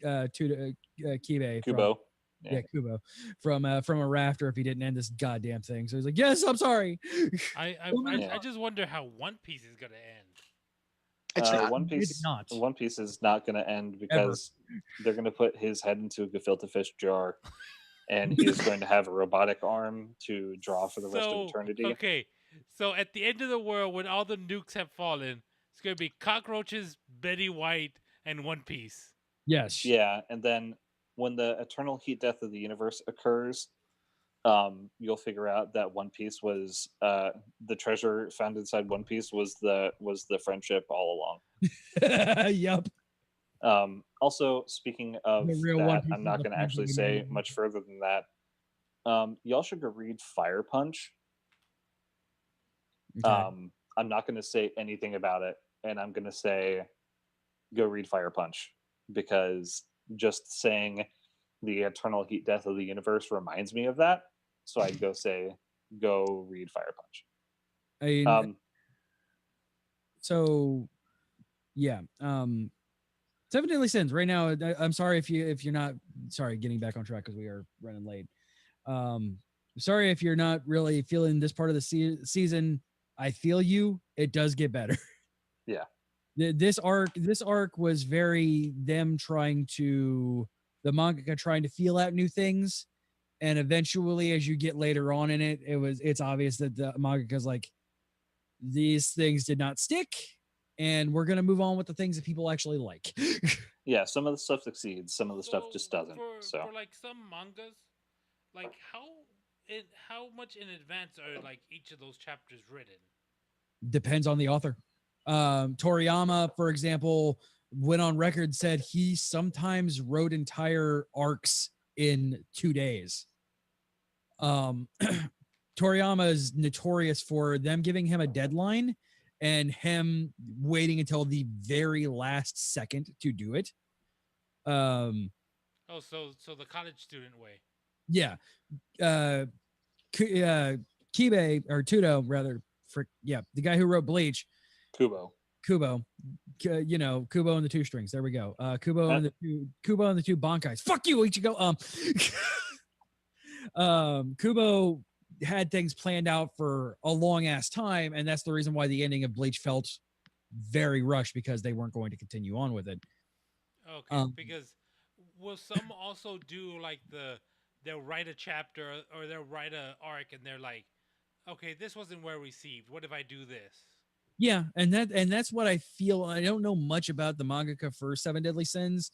Kubo. Yeah, Kubo from a rafter if he didn't end this goddamn thing. So he's like, "Yes, I'm sorry." I just wonder how One Piece is gonna end. It's not. One Piece is not going to end because they're going to put his head into a gefilte fish jar, and he is going to have a robotic arm to draw for the rest of eternity. Okay, so at the end of the world, when all the nukes have fallen, it's going to be cockroaches, Betty White, and One Piece. Yes. Yeah, and then when the eternal heat death of the universe occurs, you'll figure out that One Piece was the treasure found inside One Piece was the friendship all along. Yep. Also, speaking of that, I'm not going to actually say much further than that. Y'all should go read Fire Punch. Okay. I'm not going to say anything about it, and I'm going to say go read Fire Punch, because just saying the eternal heat death of the universe reminds me of that. So I'd go read Fire Punch. So yeah. Seven Deadly Sins right now. I'm sorry if you're not sorry, getting back on track because we are running late. Sorry if you're not really feeling this part of the season. I feel you. It does get better. Yeah. This arc was very them trying to the mangaka trying to feel out new things, and eventually, as you get later on in it, it's obvious that the mangaka's like, these things did not stick, and we're gonna move on with the things that people actually like. Yeah, some of the stuff succeeds, some of the stuff just doesn't. For like some mangas, like how much in advance are like each of those chapters written? Depends on the author. Toriyama, for example, went on record, said he sometimes wrote entire arcs in 2 days. Toriyama is notorious for them giving him a deadline and him waiting until the very last second to do it. So the college student way. Yeah. Kibe, or Tudo rather, the guy who wrote Bleach. Kubo, Kubo and the two strings. There we go. Kubo and the two Bankais. Fuck you, Ichigo. Kubo had things planned out for a long ass time, and that's the reason why the ending of Bleach felt very rushed, because they weren't going to continue on with it. Okay, because will some also do like they'll write a chapter or they'll write a arc and they're like, okay, this wasn't well received. What if I do this? Yeah, and that's what I feel. I don't know much about the mangaka for Seven Deadly Sins,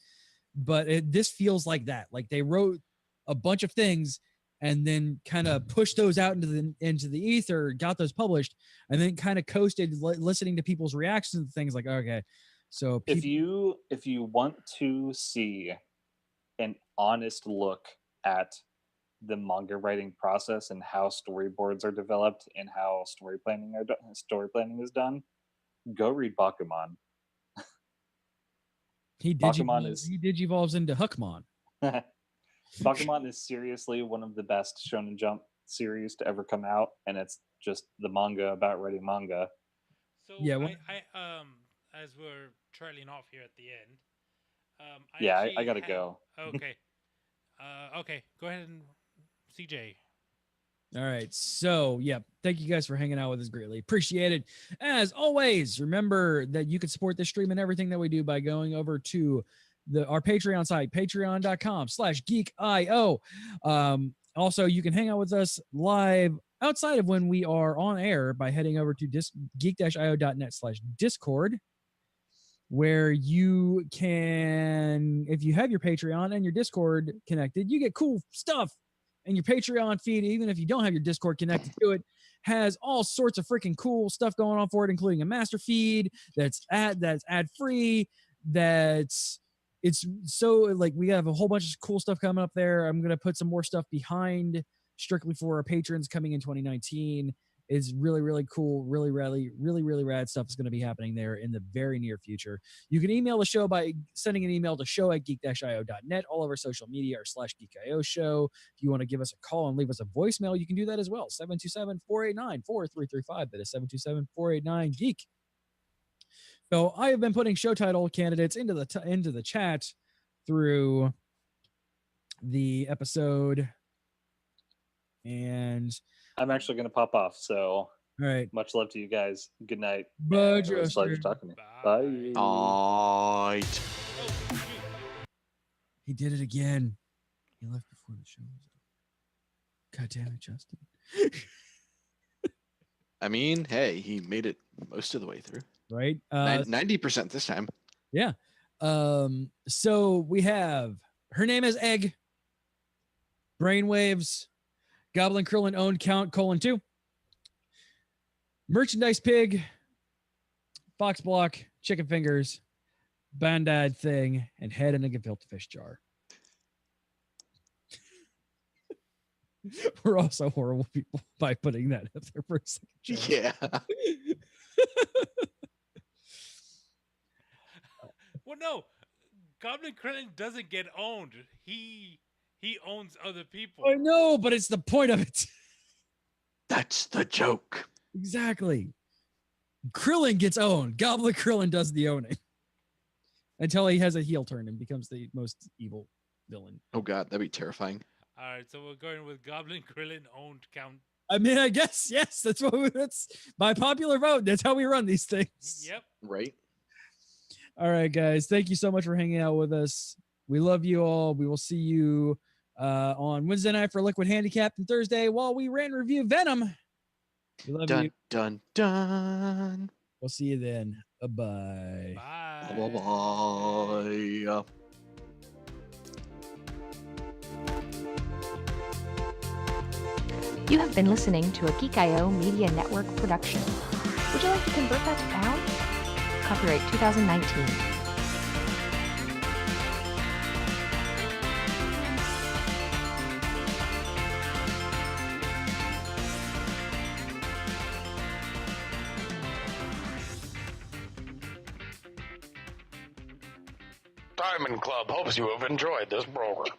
but this feels like that. Like they wrote a bunch of things and then kind of pushed those out into the ether, got those published, and then kind of coasted, listening to people's reactions and things like, okay, so if you want to see an honest look at the manga writing process and how storyboards are developed and how story planning is done, go read Bakuman. He digivolves into Huckmon. Bakuman is seriously one of the best Shonen Jump series to ever come out, and it's just the manga about writing manga. So yeah, as we're trailing off here at the end, I gotta go. Okay. Okay, go ahead and CJ. All right. So, thank you guys for hanging out with us. Greatly appreciated. As always, remember that you can support this stream and everything that we do by going over to our Patreon site, patreon.com/geekio. Also, you can hang out with us live outside of when we are on air by heading over to geek-io.net/discord, where you can, if you have your Patreon and your Discord connected, you get cool stuff. And your Patreon feed, even if you don't have your Discord connected to it, has all sorts of freaking cool stuff going on for it, including a master feed that's ad free. It's so like we have a whole bunch of cool stuff coming up there. I'm gonna put some more stuff behind strictly for our patrons coming in 2019. It's really, really cool, really rad stuff is going to be happening there in the very near future. You can email the show by sending an email to show@geek-io.net. All of our social media are /geekio show. If you want to give us a call and leave us a voicemail, you can do that as well. 727-489-4335. That is 727-489-GEEK. So I have been putting show title candidates into the chat through the episode. And I'm actually going to pop off. So, all right. much love to you guys. Good night. Bye, It was a pleasure Justin. talking to you. Bye. Bye. All right. Oh, shoot. He did it again. He left before the show was over. God damn it, Justin. I mean, hey, he made it most of the way through. Right? 90% this time. Yeah. So we have her name is Egg, Brainwaves, Goblin Krillin owned Count :2, Merchandise Pig, Fox Block, Chicken Fingers, Bandad Thing, and Head in a gefilte fish jar. We're also horrible people by putting that up there for a second. Yeah. Well, no, Goblin Krillin doesn't get owned. He owns other people. I know, but it's the point of it. That's the joke. Exactly. Krillin gets owned. Goblin Krillin does the owning until he has a heel turn and becomes the most evil villain. Oh god, that'd be terrifying. All right, so we're going with Goblin Krillin owned Count. I mean, I guess yes. That's by popular vote. That's how we run these things. Yep. Right? All right, guys. Thank you so much for hanging out with us. We love you all. We will see you on Wednesday night for Liquid Handicap and Thursday while we review Venom. We love Dun you. dun dun. We'll see you then. Bye-bye. Bye. Bye bye. You have been listening to a Geek.io Media Network production. Would you like to convert that to pounds? Copyright 2019. Diamond Club hopes you have enjoyed this program.